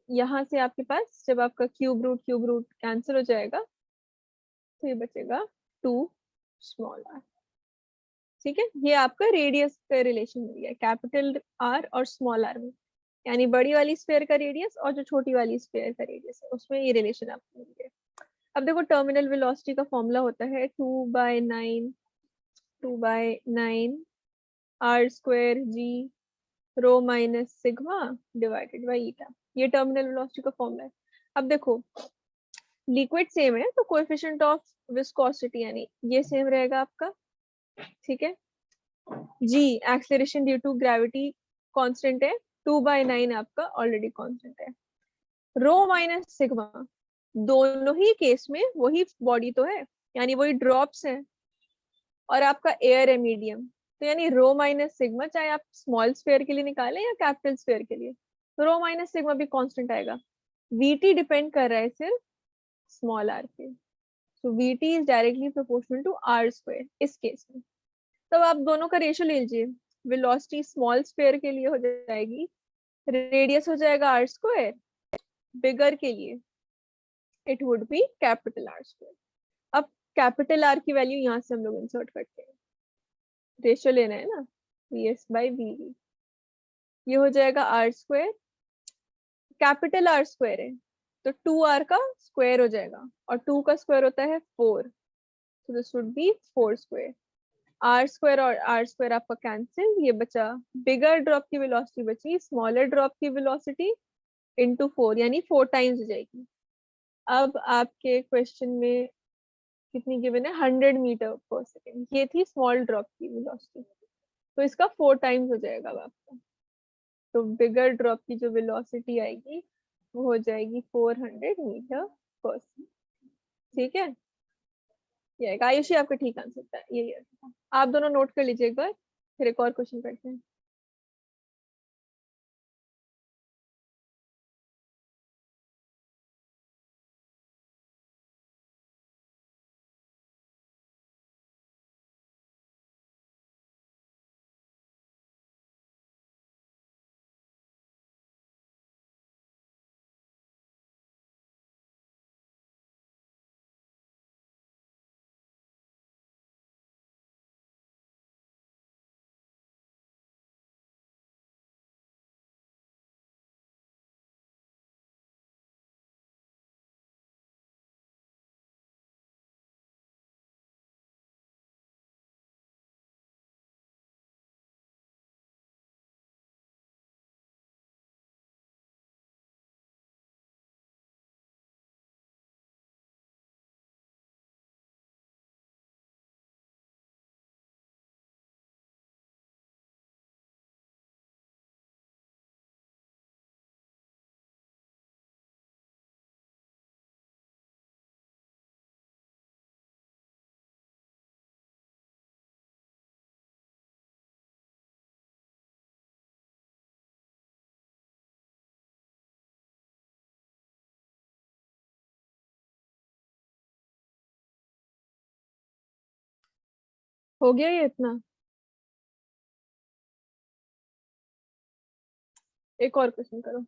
यहाँ से आपके पास जब आपका क्यूब रूट कैंसिल हो जाएगा, तो ये बचेगा 2 स्मॉल आर। ठीक है, ये आपका रेडियस का रिलेशन मिल गया कैपिटल आर और स्मॉल आर में, यानी बड़ी वाली स्फेयर का रेडियस और जो छोटी वाली स्फेयर का रेडियस है उसमें ये रिलेशन आपको मिल गया। अब देखो, टर्मिनल वेलोसिटी का फॉर्मूला होता है 2/9 r² g rho minus sigma divided by eta. ये टर्मिनल वेलोसिटी का फॉर्मूला है। अब देखो, लिक्विड सेम है तो कोएफिशिएंट ऑफ विस्कोसिटी यानी ये सेम रहेगा आपका। ठीक है, G acceleration due to gravity constant है, 2/9 आपका ऑलरेडी कांस्टेंट है। रो माइनस सिग्मा, दोनों ही केस में वही बॉडी तो है, यानी वही ड्रॉप्स है, और आपका एयर है मीडियम, तो यानी रो माइनस सिग्मा चाहे आप स्मॉल स्फेयर के लिए निकालें या कैपिटल स्फेयर के लिए, तो रो माइनस सिग्मा भी कांस्टेंट आएगा। वीटी डिपेंड कर रहा है सिर्फ स्मॉल आर पे, so VT is directly proportional to r² इस केस में। तब आप दोनों का रेशियो ले लीजिए, वेलोसिटी स्मॉल स्फेयर के लिए हो जाएगी, रेडियस हो जाएगा r², बिगर के लिए it would be capital R²। अब कैपिटल आर की वैल्यू यहाँ से हम लोग इंसर्ट करते हैं, रेशियो लेना है ना, VS/VV, ये हो जाएगा r², कैपिटल R² है तो 2r का स्क्वायर हो जाएगा, और 2 का स्क्वायर होता है 4, So this would be 4 square. R square और R square आपका cancel, ये बचा bigger drop की velocity बची smaller drop की velocity into 4 यानी 4 times हो जाएगी. अब आपके क्वेश्चन में कितनी गिवन है 100 मीटर पर सेकेंड, ये थी स्मॉल ड्रॉप की वेलोसिटी, तो इसका 4 टाइम्स हो जाएगा अब आपका. तो बिगर ड्रॉप की जो वेलोसिटी आएगी वो हो जाएगी 400 मीटर पर सेकेंड. ठीक है, ये आएगा. आयुषी आपका ठीक आंसर था, यही है. आप दोनों नोट कर लीजिए एक बार, फिर एक और क्वेश्चन करते हैं. हो गया ये इतना? एक और क्वेश्चन करो.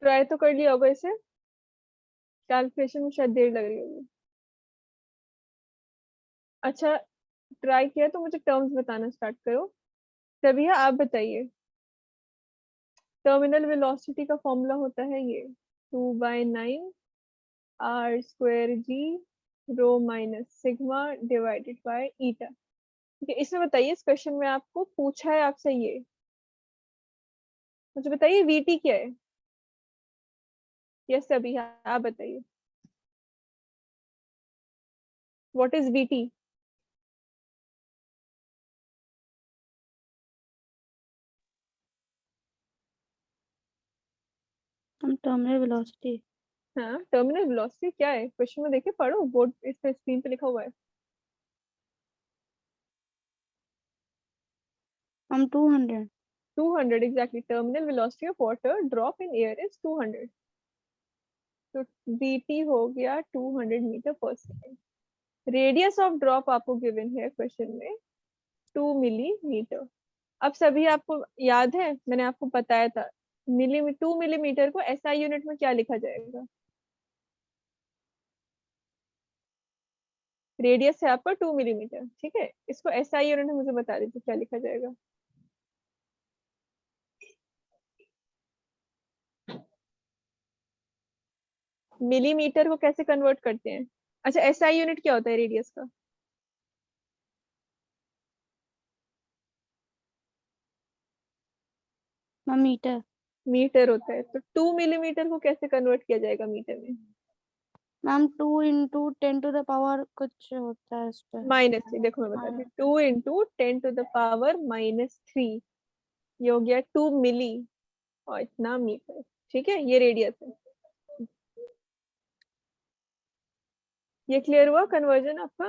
ट्राई तो कर लिया होगा इसे, कैलकुलेशन में शायद देर लग रही होगी। अच्छा, ट्राई किया तो मुझे टर्म्स बताना स्टार्ट करो। तभी आप बताइए। टर्मिनल वेलोसिटी का फॉर्मूला होता है ये 2/9 are square ji rho minus sigma divided by eta. ठीक है, इसमें बताइए, इस क्वेश्चन में आपको पूछा है आपसे ये, मुझे बताइए वीटी क्या है। यस अभी आप बताइए, व्हाट इज वीटी? हम टर्मिनल वेलोसिटी। हाँ, टर्मिनल वेलोसिटी क्या है, क्वेश्चन में देखिए, पढ़ो, बोर्ड इस पे स्क्रीन पे लिखा हुआ है। हम 200। 200 exactly, terminal velocity of water drop in air is 200। तो वीटी हो गया 200 metre per second. Radius of drop आपको गिवन है क्वेश्चन में 2 मिलीमीटर। अब सभी आपको याद है, मैंने आपको बताया था 2 मिलीमीटर को एसआई यूनिट में क्या लिखा जाएगा? रेडियस है आपका 2 मिलीमीटर, ठीक है, इसको एसआई यूनिट में मुझे बता दीजिए क्या लिखा जाएगा। मिलीमीटर को कैसे कन्वर्ट करते हैं? अच्छा, एसआई यूनिट क्या होता है रेडियस का? Ma'am metre. मीटर होता है, तो 2 मिलीमीटर को कैसे कन्वर्ट किया जाएगा मीटर में? मैम 2 × 10⁻⁻ कुछ होता है इस पे। -3, देखो मैं बताती हूँ, 2 × 10⁻³ ये हो गया 2 मिली, और इतना मीटर, ठीक है, ये रेडियस है। ये क्लियर हुआ कन्वर्जन आपका?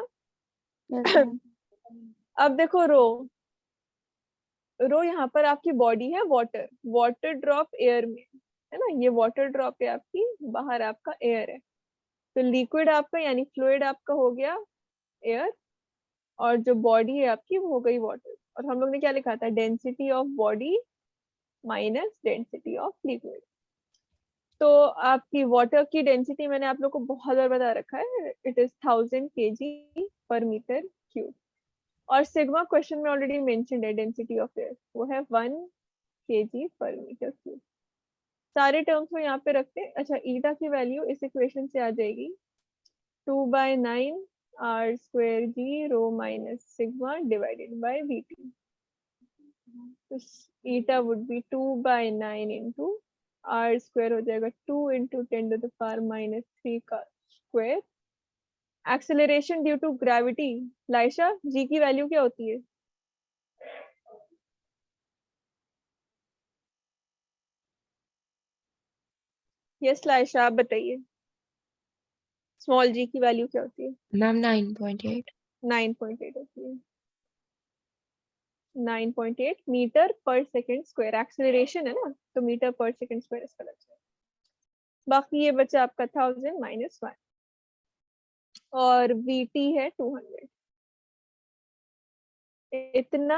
Yes ma'am. अब देखो रो यहाँ पर आपकी बॉडी है, वाटर, वाटर ड्रॉप एयर में है ना, ये वाटर ड्रॉप है आपकी, बाहर आपका एयर है। तो लिक्विड आपका यानी फ्लूइड आपका हो गया एयर, और जो बॉडी है आपकी वो हो गई वाटर। और हम लोग ने क्या लिखा था, density of body minus density of liquid. तो आपकी वाटर की डेंसिटी मैंने आप लोग को बहुत बार बता रखा है, इट इज 1000 kg/m³। और सिग्मा क्वेश्चन में ऑलरेडी मेंशन्ड है, डेंसिटी ऑफ एयर वो है 1 kg/m³। सारे टर्म्स को यहाँ पे रखते हैं। अच्छा, ईटा की वैल्यू इस इक्वेशन से आ जाएगी 2/9 are square ji rho minus sigma divided by VT. तो eta would be 2/9 into R square हो जाएगा 2 × 10⁻³ का स्क्वायर। Acceleration due to gravity, Laisha G की वैल्यू क्या होती है? यस लाइशा, आप बताइए, स्मॉल जी की वैल्यू क्या होती है? मैम 9.8। 9.8 होती है। 9.8 metre per second square, acceleration है ना, तो मीटर पर सेकेंड स्क्वायर इसका लग जाएगा। बाकी ये बचा आपका 1000 - 1, और वीटी है 200। इतना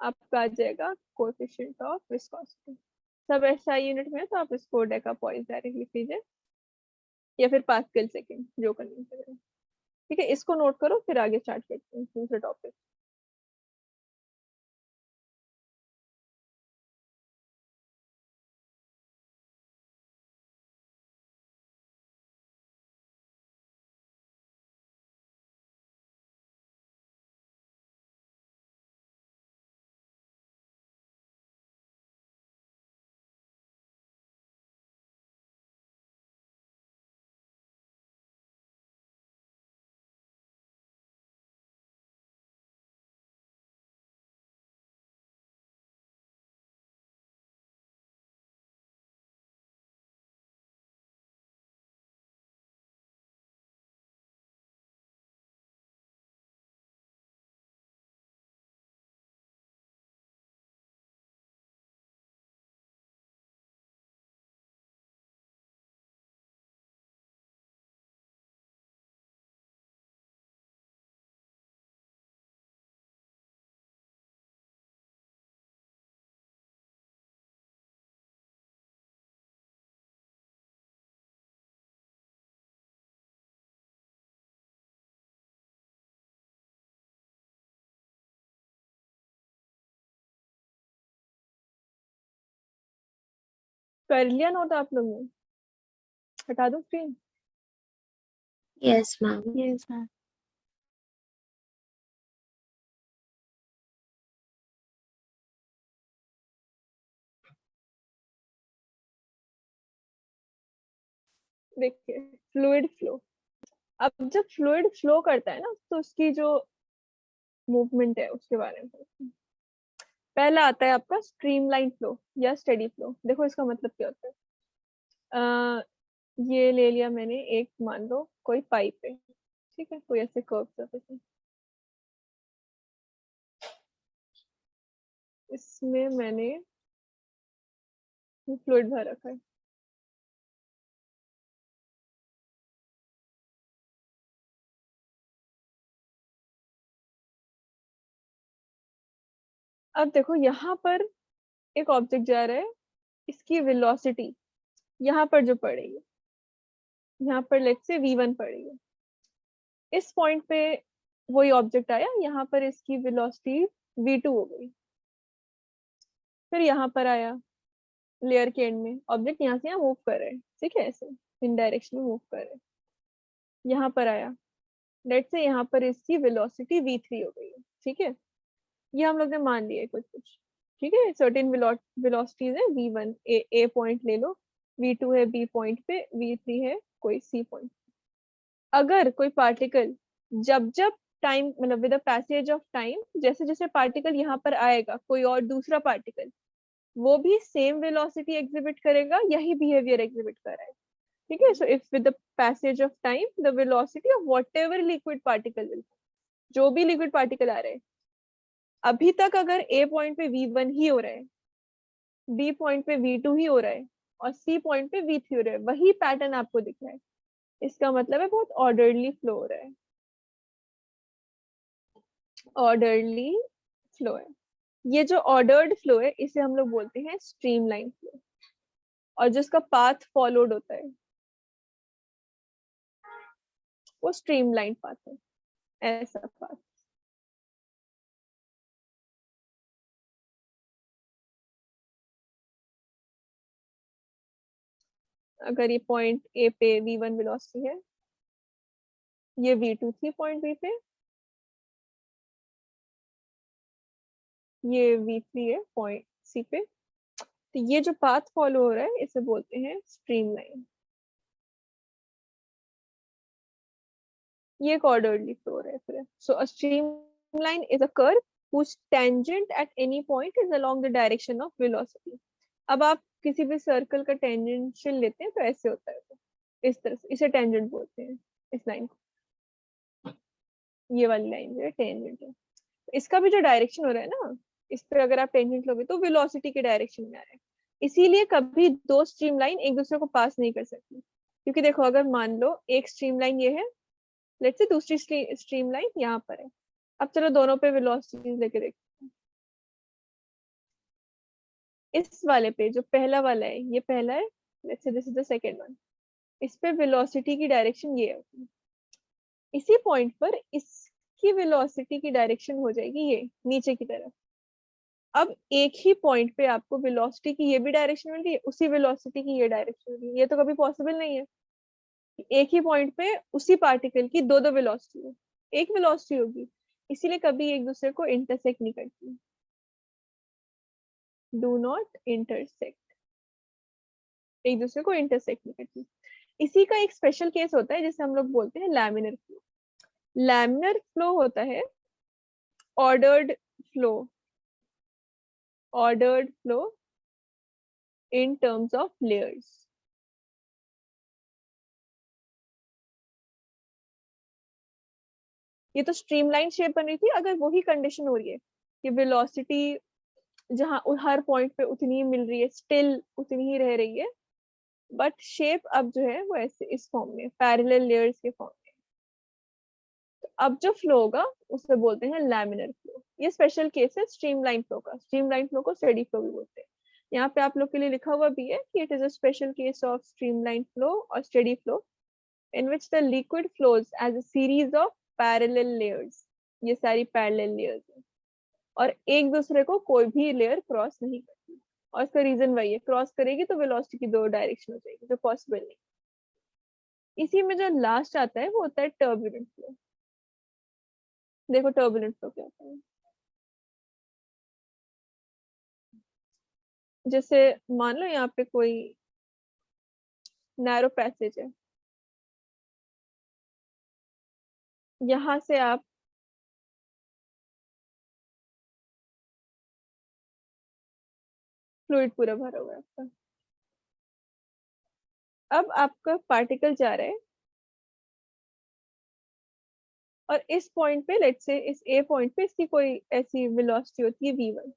आपका आ जाएगा कोएफिशिएंट ऑफ विस्कोसिटी। सब एसआई यूनिट में है, तो आप इसको डेका पॉइंट डायरेक्ट लिख लीजिए, या फिर पास्कल सेकेंड, जो करना है। ठीक है, इसको नोट करो, फिर आगे स्टार्ट करते हैं दूसरे टॉपिक। कर लिया नोट आप लोगों ने? हटा दूं screen? Yes ma'am. Yes ma'am. देखिए फ्लूइड फ्लो, अब जब फ्लूइड फ्लो करता है ना तो उसकी जो मूवमेंट है उसके बारे में पढ़ते हैं। पहला आता है आपका स्ट्रीमलाइन फ्लो या स्टेडी फ्लो। देखो इसका मतलब क्या होता है। ये ले लिया मैंने एक, मान लो कोई पाइप है, ठीक है, कोई ऐसे कर्व सरफेस है, इसमें मैंने फ्लूइड भर रखा है। अब देखो यहाँ पर एक ऑब्जेक्ट जा रहा है, इसकी वेलोसिटी यहाँ पर जो पड़ रही है, यहाँ पर लेट्स से v1 पड़ रही है। इस पॉइंट पे वही ऑब्जेक्ट आया, यहाँ पर इसकी वेलोसिटी v2 हो गई। फिर यहाँ पर आया लेयर के एंड में, ऑब्जेक्ट यहाँ से यहाँ मूव कर रहे हैं, ठीक है, ऐसे इन डायरेक्शन में मूव कर रहे हैं। यहाँ पर आया, लेट्स से यहाँ पर इसकी वेलोसिटी v3 हो गई है, ठीक है। ये हम लोग ने मान लिया है कुछ, ठीक है। सर्टेन वेलोसिटीज है, v1 ए पॉइंट ले लो, v2 है b पॉइंट पे, v3 है कोई c पॉइंट। अगर कोई पार्टिकल जब जब टाइम मतलब with the passage of time, जैसे जैसे पार्टिकल यहाँ पर आएगा, कोई और दूसरा पार्टिकल, वो भी सेम वेलोसिटी एग्जिबिट करेगा, यही बिहेवियर एग्जिबिट कर रहा है, ठीक है। So if with the passage of time the velocity of whatever liquid particle will, जो भी लिक्विड पार्टिकल आ रहे हैं, अभी तक अगर ए पॉइंट पे v1 ही हो रहा है, बी पॉइंट पे v2 ही हो रहा है, और सी पॉइंट पे v3 हो रहा है, वही पैटर्न आपको दिख रहा है, इसका मतलब है बहुत ऑर्डरली फ्लो हो रहा है, ऑर्डरली फ्लो है। ये जो ऑर्डर्ड फ्लो है इसे हम लोग बोलते हैं स्ट्रीमलाइन फ्लो, और जिसका पाथ फॉलोड होता है वो स्ट्रीमलाइन पाथ है, ऐसा पाथ। अगर ये पॉइंट ए पे v1 वेलोसिटी है, ये v2 थी पॉइंट बी पे, ये v3 है पॉइंट सी पे, तो ये जो पाथ फॉलो हो रहा है इसे बोलते हैं स्ट्रीमलाइन। ये एक ऑर्डरली फ्लो है फिर। So a streamline is a curve whose tangent at any point is along the direction of velocity। अब आप किसी भी सर्कल का टेंजेंशियल लेते हैं तो ऐसे होता है, तो इस तरह से, इसे टेंजेंट बोलते हैं इस लाइन को। ये वाली लाइन जो है टेंजेंट है। इसका भी जो डायरेक्शन हो रहा है ना, इस पे अगर आप टेंजेंट लोगे तो वेलोसिटी के डायरेक्शन में आ रहा है। इसीलिए कभी दो स्ट्रीमलाइन एक दूसरे को पास नहीं कर सकती, क्योंकि देखो अगर मान लो एक स्ट्रीमलाइन ये है, लेट्स से दूसरी स्ट्रीमलाइन यहाँ पर है। अब चलो दोनों पे वेलोसिटीज लेके देखते हैं। इस वाले पे जो पहला वाला है, ये पहला है, let's say this is the second one. इस पे वेलोसिटी की डायरेक्शन ये है, इसी पॉइंट पर इसकी वेलोसिटी की डायरेक्शन हो जाएगी ये नीचे की तरफ। अब एक ही पॉइंट पे आपको वेलोसिटी की ये भी डायरेक्शन मिल रही है, उसी वेलोसिटी की ये डायरेक्शन मिल रही है, ये तो कभी पॉसिबल नहीं है। एक ही पॉइंट पे उसी पार्टिकल की दो दो वेलोसिटी हो, एक वेलोसिटी होगी, इसीलिए कभी एक दूसरे को इंटरसेक्ट नहीं करती। डू नॉट इंटरसेक्ट, एक दूसरे को इंटरसेक्ट नहीं करती। इसी का एक स्पेशल केस होता है जिसे हम लोग बोलते हैं लैमिनर फ्लो। लैमिनर फ्लो होता है ordered flow, ordered flow in terms of layers. ये तो स्ट्रीमलाइन शेप बन रही थी, अगर वही कंडीशन हो रही है कि वेलोसिटी जहां हर पॉइंट पे उतनी ही मिल रही है, स्टिल उतनी ही रह रही है, बट शेप अब जो है वो ऐसे इस फॉर्म में, पैरेलल लेयर्स के फॉर्म में। तो अब जो फ्लो होगा उसे बोलते हैं लैमिनर फ्लो। ये स्पेशल केस है स्ट्रीमलाइन फ्लो का। स्ट्रीमलाइन फ्लो को स्टेडी फ्लो भी बोलते हैं। यहाँ पे आप लोग के लिए लिखा हुआ भी है कि it is a special case of streamline flow और steady flow in which the liquid flows as a series of parallel layers। ये सारी parallel layers हैं और एक दूसरे को कोई भी लेयर क्रॉस नहीं करती, और इसका रीजन वही है, क्रॉस करेगी तो वेलोसिटी की 2 डायरेक्शन हो जाएगी, जो पॉसिबल नहीं। इसी में जो लास्ट आता है वो होता है टर्बुलेंट फ्लो। देखो टर्बुलेंट फ्लो क्या होता है। जैसे मान लो यहाँ पे कोई नैरो पैसेज है, यहाँ से आप फ्लूइड पूरा भरा हुआ है आपका, अब आपका पार्टिकल जा रहा है और इस पॉइंट पे, लेट्स से इस ए पॉइंट पे इसकी कोई ऐसी वेलोसिटी होती है v1,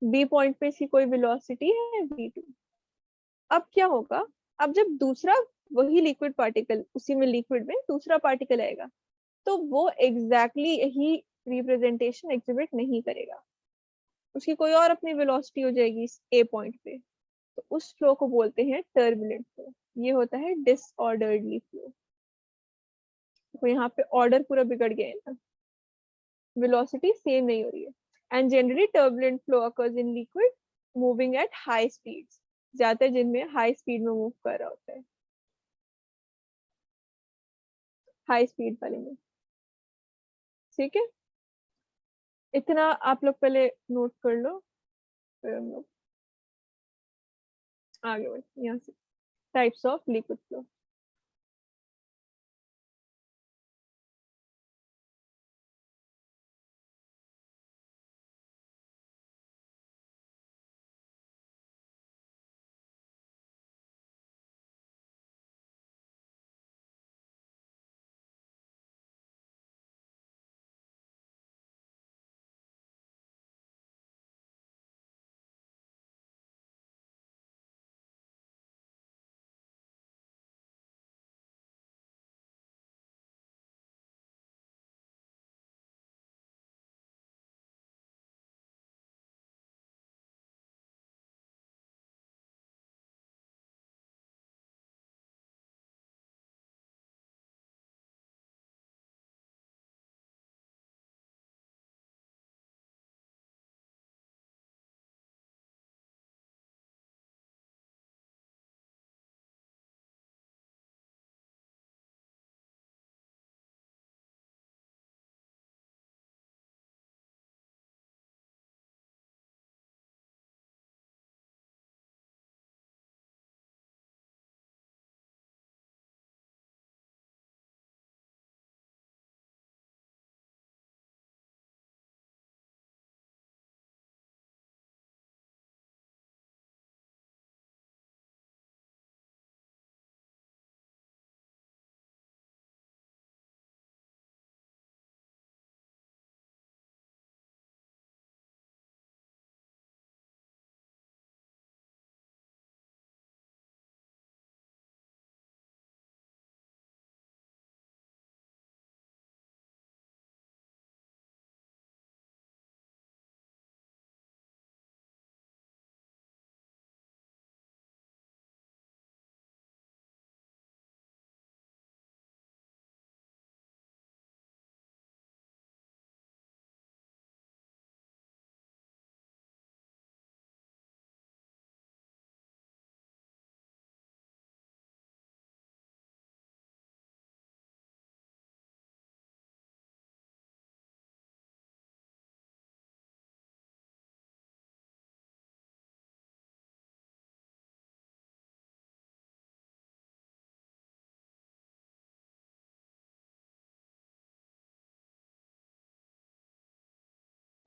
बी पॉइंट पे इसकी कोई वेलोसिटी है v2। अब क्या होगा, अब जब दूसरा वही लिक्विड पार्टिकल, उसी में लिक्विड में दूसरा पार्टिकल आएगा, तो वो एग्जैक्टली यही रिप्रेजेंटेशन एग्जिबिट नहीं करेगा, उसकी कोई और अपनी वेलोसिटी हो जाएगी इस ए पॉइंट पे, तो उस फ्लो को बोलते हैं टर्बुलेंट फ्लो। ये होता है डिसऑर्डरली फ्लो। तो यहाँ पे ऑर्डर पूरा बिगड़ गया है ना, वेलोसिटी सेम नहीं हो रही है। And generally turbulent flow occurs in liquid moving at high speeds, ज्यादातर जिनमें हाई स्पीड में मूव कर रहा होता है, हाई स्पीड वाले में। ठीक है, इतना आप लोग पहले नोट कर लो, फिर हम लोग आगे बढ़ते हैं यहाँ से। Types of liquid flow.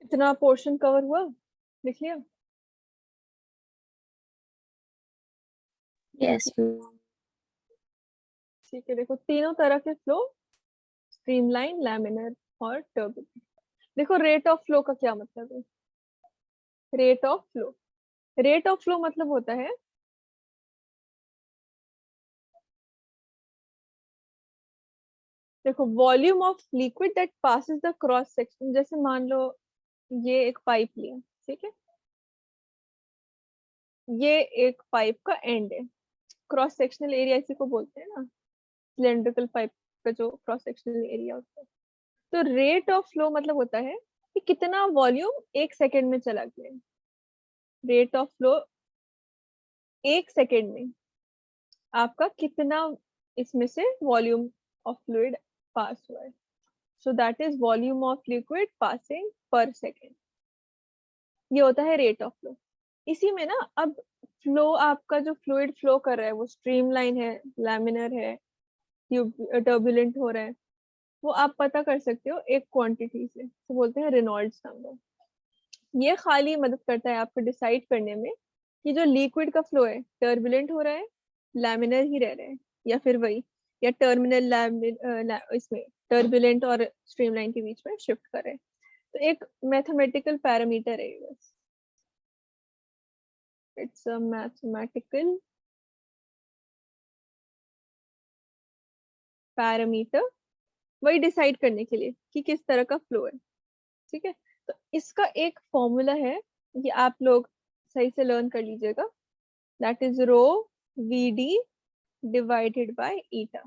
इतना पोर्शन कवर हुआ, लिख लिया। यस ठीक है, देखो तीनों तरह के फ्लो, स्ट्रीमलाइन, लैमिनर और टर्बुलेंट। देखो रेट ऑफ फ्लो का क्या मतलब है। Rate of flow, rate of flow मतलब होता है देखो volume of liquid that passes the cross section. जैसे मान लो ये एक पाइप लिया, ठीक है, ये एक पाइप का एंड है, क्रॉस सेक्शनल एरिया इसी को बोलते हैं ना, सिलेंड्रिकल पाइप का जो क्रॉस सेक्शनल एरिया होता है। तो रेट ऑफ फ्लो मतलब होता है कि कितना वॉल्यूम एक सेकेंड में चला गया है। रेट ऑफ फ्लो 1 सेकेंड में आपका कितना इसमें से वॉल्यूम ऑफ फ्लूइड पास हुआ है. So that is volume of liquid passing पर सेकेंड. ये होता है रेट ऑफ फ्लो. इसी में ना अब फ्लो, आपका जो फ्लूइड फ्लो कर रहा है वो स्ट्रीमलाइन है, लैमिनर है, टर्बुलेंट हो रहा है, वो आप पता कर सकते हो एक क्वांटिटी से, तो बोलते हैं रेनॉल्ड्स नंबर. ये खाली मदद करता है आपको डिसाइड करने में कि जो लिक्विड का फ्लो है टर्बुलेंट हो रहा है, लैमिनर ही रह रहे हैं, या फिर वही, या टर्मिनल इसमें टर्बुलेंट और स्ट्रीमलाइन के बीच में शिफ्ट कर रहे हैं. तो एक मैथमेटिकल पैरामीटर है ये बस. इट्स अ मैथमेटिकल पैरामीटर, वही डिसाइड करने के लिए कि किस तरह का फ्लो है. ठीक है, तो इसका एक फॉर्मूला है, ये आप लोग सही से लर्न कर लीजिएगा. That is rho v d divided by eta.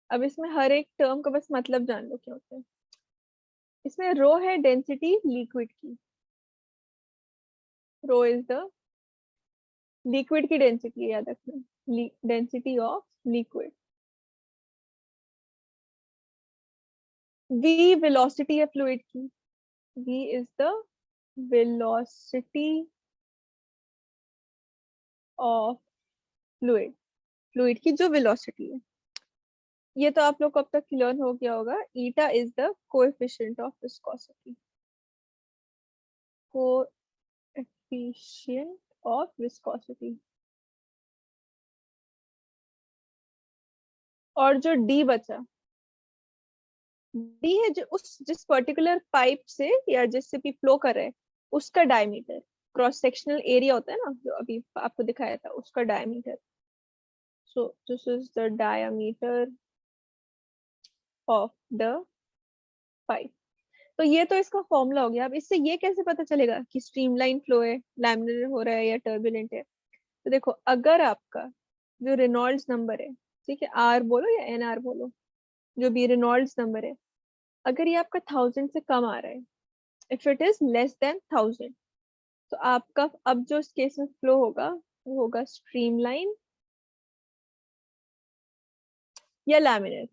अब इसमें हर एक टर्म का बस मतलब जान लो क्या होता है. इसमें रो है डेंसिटी लिक्विड की. रो इज द लिक्विड की डेंसिटी, याद रखना, density of liquid. v velocity है फ्लूइड की. v is the velocity of fluid. Fluid की जो वेलोसिटी है, ये तो आप लोग को अब तक लर्न हो गया होगा. ईटा is the coefficient of viscosity. Coefficient of viscosity. और जो डी बचा, डी है जो जिस पर्टिकुलर पाइप से या जिससे भी फ्लो कर रहे हैं उसका डायमीटर. क्रॉस सेक्शनल एरिया होता है ना, जो अभी आपको दिखाया था, उसका diameter. So this is the diameter of the pipe. तो ये तो इसका फॉर्मूला हो गया. अब इससे ये कैसे पता चलेगा कि स्ट्रीमलाइन फ्लो है, लैमिनर हो रहा है या टर्बुलेंट है. तो देखो, अगर आपका जो रेनॉल्ड्स नंबर है, ठीक है, आर बोलो या एन आर बोलो, जो भी रेनॉल्ड्स नंबर है, अगर ये आपका 1000 से कम आ रहा है, if it is less than 1000, तो आपका अब जो इस केस में फ्लो होगा वो होगा स्ट्रीमलाइन या laminar.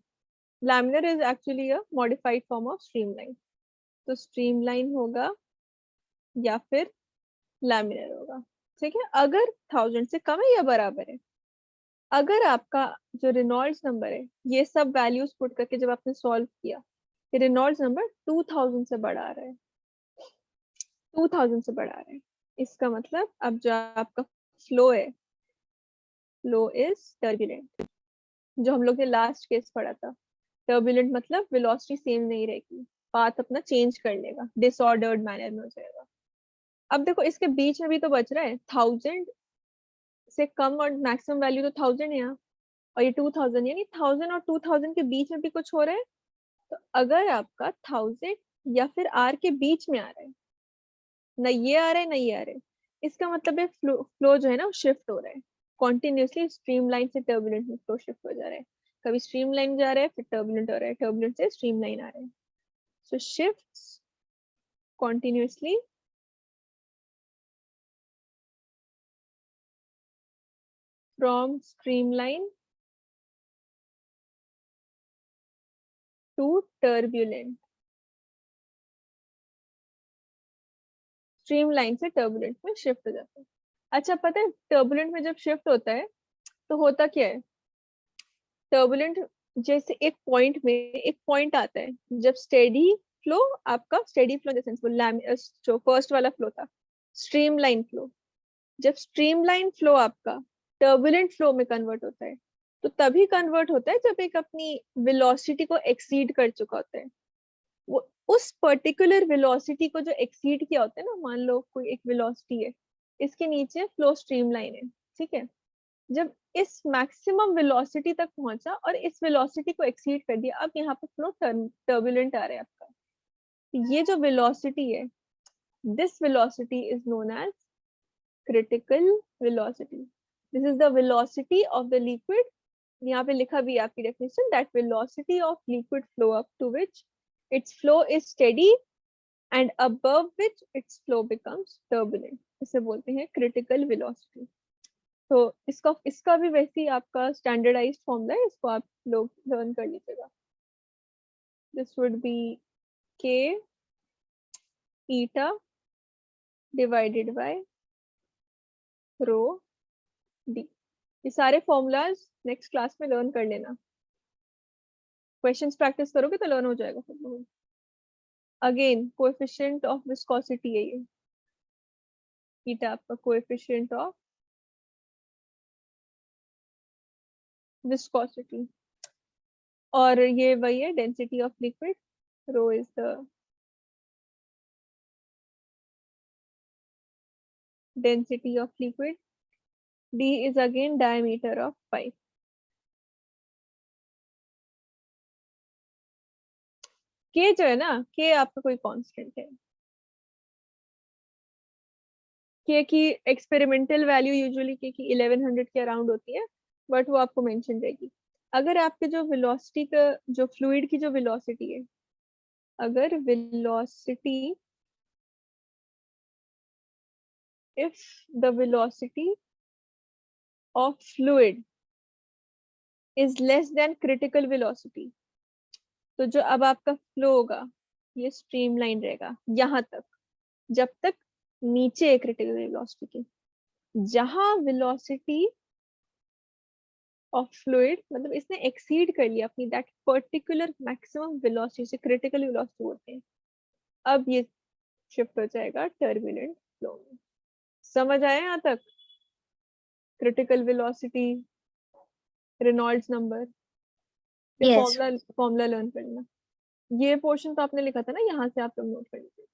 Laminar is actually a modified form of streamline. तो स्ट्रीमलाइन होगा या फिर लैमिनर होगा. ठीक है, अगर 1000 से कम है या बराबर है. अगर आपका जो रेनॉल्ड्स नंबर है, ये सब वैल्यूज पुट करके जब आपने सॉल्व किया, रेनॉल्ड्स नंबर 2000 से बड़ा आ रहा है, 2000 से बड़ा आ रहा है, इसका मतलब अब जो आपका फ्लो है, फ्लो इज टर्बुलेंट. जो हम लोग ने लास्ट केस पढ़ा था, टर्बुलेंट मतलब वेलोसिटी सेम नहीं रहेगी, पाथ अपना चेंज कर लेगा, डिसऑर्डर्ड मैनर में हो जाएगा. अब देखो, इसके बीच में भी तो बच रहा है 1000 से कम, और मैक्सिमम वैल्यू तो 1000 है यहाँ, और ये 2000, यानी 1000 और 2000 के बीच में भी कुछ हो रहा है. तो अगर आपका 1000 या फिर आर के बीच में आ रहा है, ना ये आ रहा है ना ये आ रहा है, इसका मतलब है फ्लो जो है ना वो शिफ्ट हो रहा है कॉन्टिन्यूसली. स्ट्रीमलाइन से टर्बुलेंट में फ्लो शिफ्ट हो जा रहा है. कभी स्ट्रीमलाइन जा रहा है, फिर टर्बुलेंट हो रहा है, टर्बुलेंट से स्ट्रीमलाइन आ रहा है. So shifts continuously from streamline to turbulent. Streamline से टर्बुलेंट में शिफ्ट हो जाता है. अच्छा, पता है टर्बुलेंट में जब शिफ्ट होता है तो होता क्या है. टर्बुलेंट जैसे एक पॉइंट में एक पॉइंट आता है जब स्टेडी फ्लो, आपका स्टेडी फ्लो जैसे जो फर्स्ट वाला फ्लो था स्ट्रीमलाइन फ्लो, जब स्ट्रीमलाइन फ्लो आपका टर्बुलेंट फ्लो में कन्वर्ट होता है, तो तभी कन्वर्ट होता है जब एक अपनी वेलोसिटी को एक्सीड कर चुका होता है. वो उस पर्टिकुलर वेलोसिटी को जो एक्सीड किया होता है ना, मान लो कोई एक वेलोसिटी है, इसके नीचे फ्लो स्ट्रीमलाइन है, ठीक है, जब इस मैक्सिमम वेलोसिटी तक पहुंचा और इस वेलोसिटी को एक्सीड कर दिया, अब यहाँ पे फ्लो टर्बुलेंट आ रहा है आपका. ये जो वेलोसिटी है, this velocity is known as critical velocity. This is the velocity of the liquid. यहाँ पे लिखा भी है आपकी definition, that velocity of liquid flow up to which its flow is steady and above which its flow becomes turbulent. इसे बोलते हैं critical velocity. तो इसका भी वैसे ही आपका स्टैंडर्डाइज्ड फॉर्मूला है, इसको आप लोग लर्न कर लीजिएगा. This would be K eta divided by rho d. ये सारे फॉर्मूलाज नेक्स्ट क्लास में लर्न कर लेना. क्वेश्चंस प्रैक्टिस करोगे तो लर्न हो जाएगा फिर बहुत. अगेन कोएफिशिएंट ऑफ विस्कोसिटी है ये. ईटा आपका कोएफिशिएंट ऑफ विस्कोसिटी, और ये वही है density of liquid. Rho is the density of liquid. D is again diameter of pipe. K जो है ना, K आपका कोई कांस्टेंट है. K की एक्सपेरिमेंटल वैल्यू यूजुअली K की 1100 के अराउंड होती है, बट वो आपको मेंशन रहेगी. अगर आपके जो वेलोसिटी का, जो फ्लूइड की जो वेलोसिटी है, अगर velocity, if the velocity of fluid is less than critical velocity, तो जो अब आपका फ्लो होगा ये स्ट्रीमलाइन रहेगा यहाँ तक, जब तक नीचे है क्रिटिकल वेलोसिटी के. जहां वेलोसिटी ऑफ फ्लूइड, मतलब इसने एक्सीड कर लिया अपनी दैट पर्टिकुलर मैक्सिमम वेलोसिटी से क्रिटिकल वेलोसिटी बोलते हैं, अब ये शिफ्ट हो जाएगा टर्बुलेंट फ्लो में. समझ आया यहाँ तक? क्रिटिकल वेलोसिटी, रेनॉल्ड्स नंबर, ये Yes. फॉर्मूला लर्न करना. ये पोर्शन तो आपने लिखा था ना, यहाँ से आप लोग नोट कर लीजिए.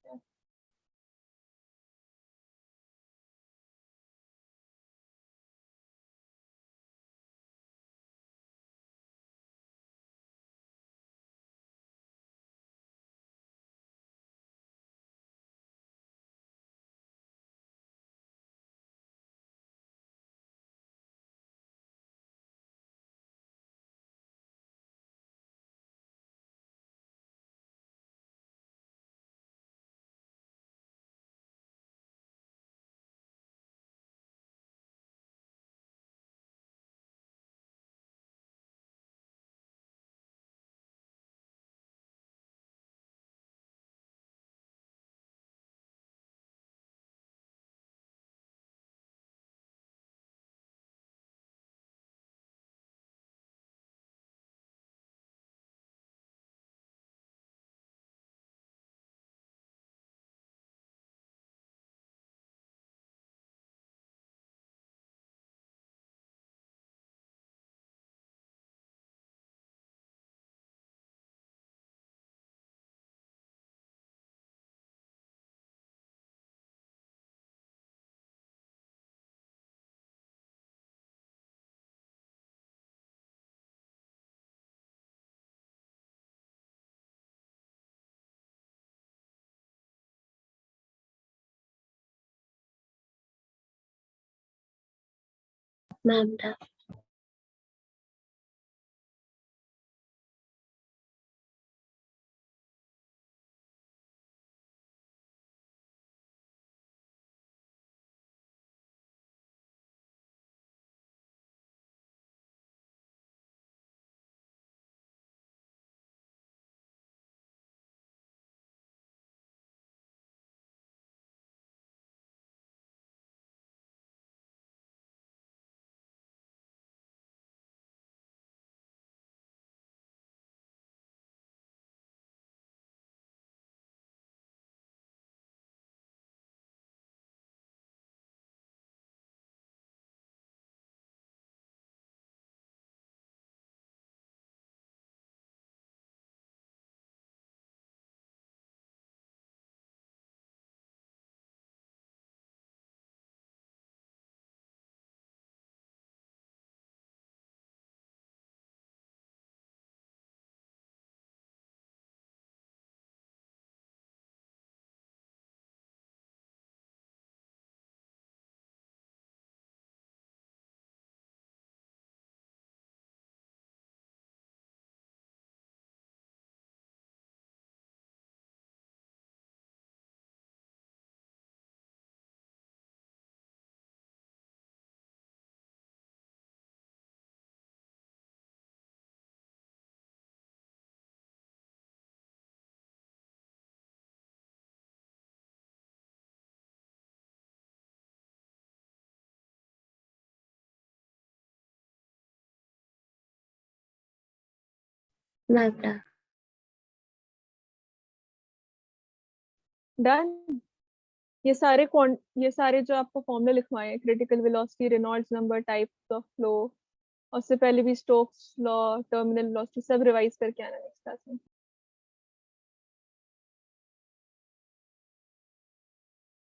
Ma'am. लैम्डा। डन। ये सारे जो आपको फॉर्मूले लिखवाए हैं, critical velocity, Reynolds number, types of flow, और उससे पहले भी स्टोक्स लॉ, टर्मिनल वेलोसिटी, सब रिवाइज करके आना नेक्स्ट क्लास में।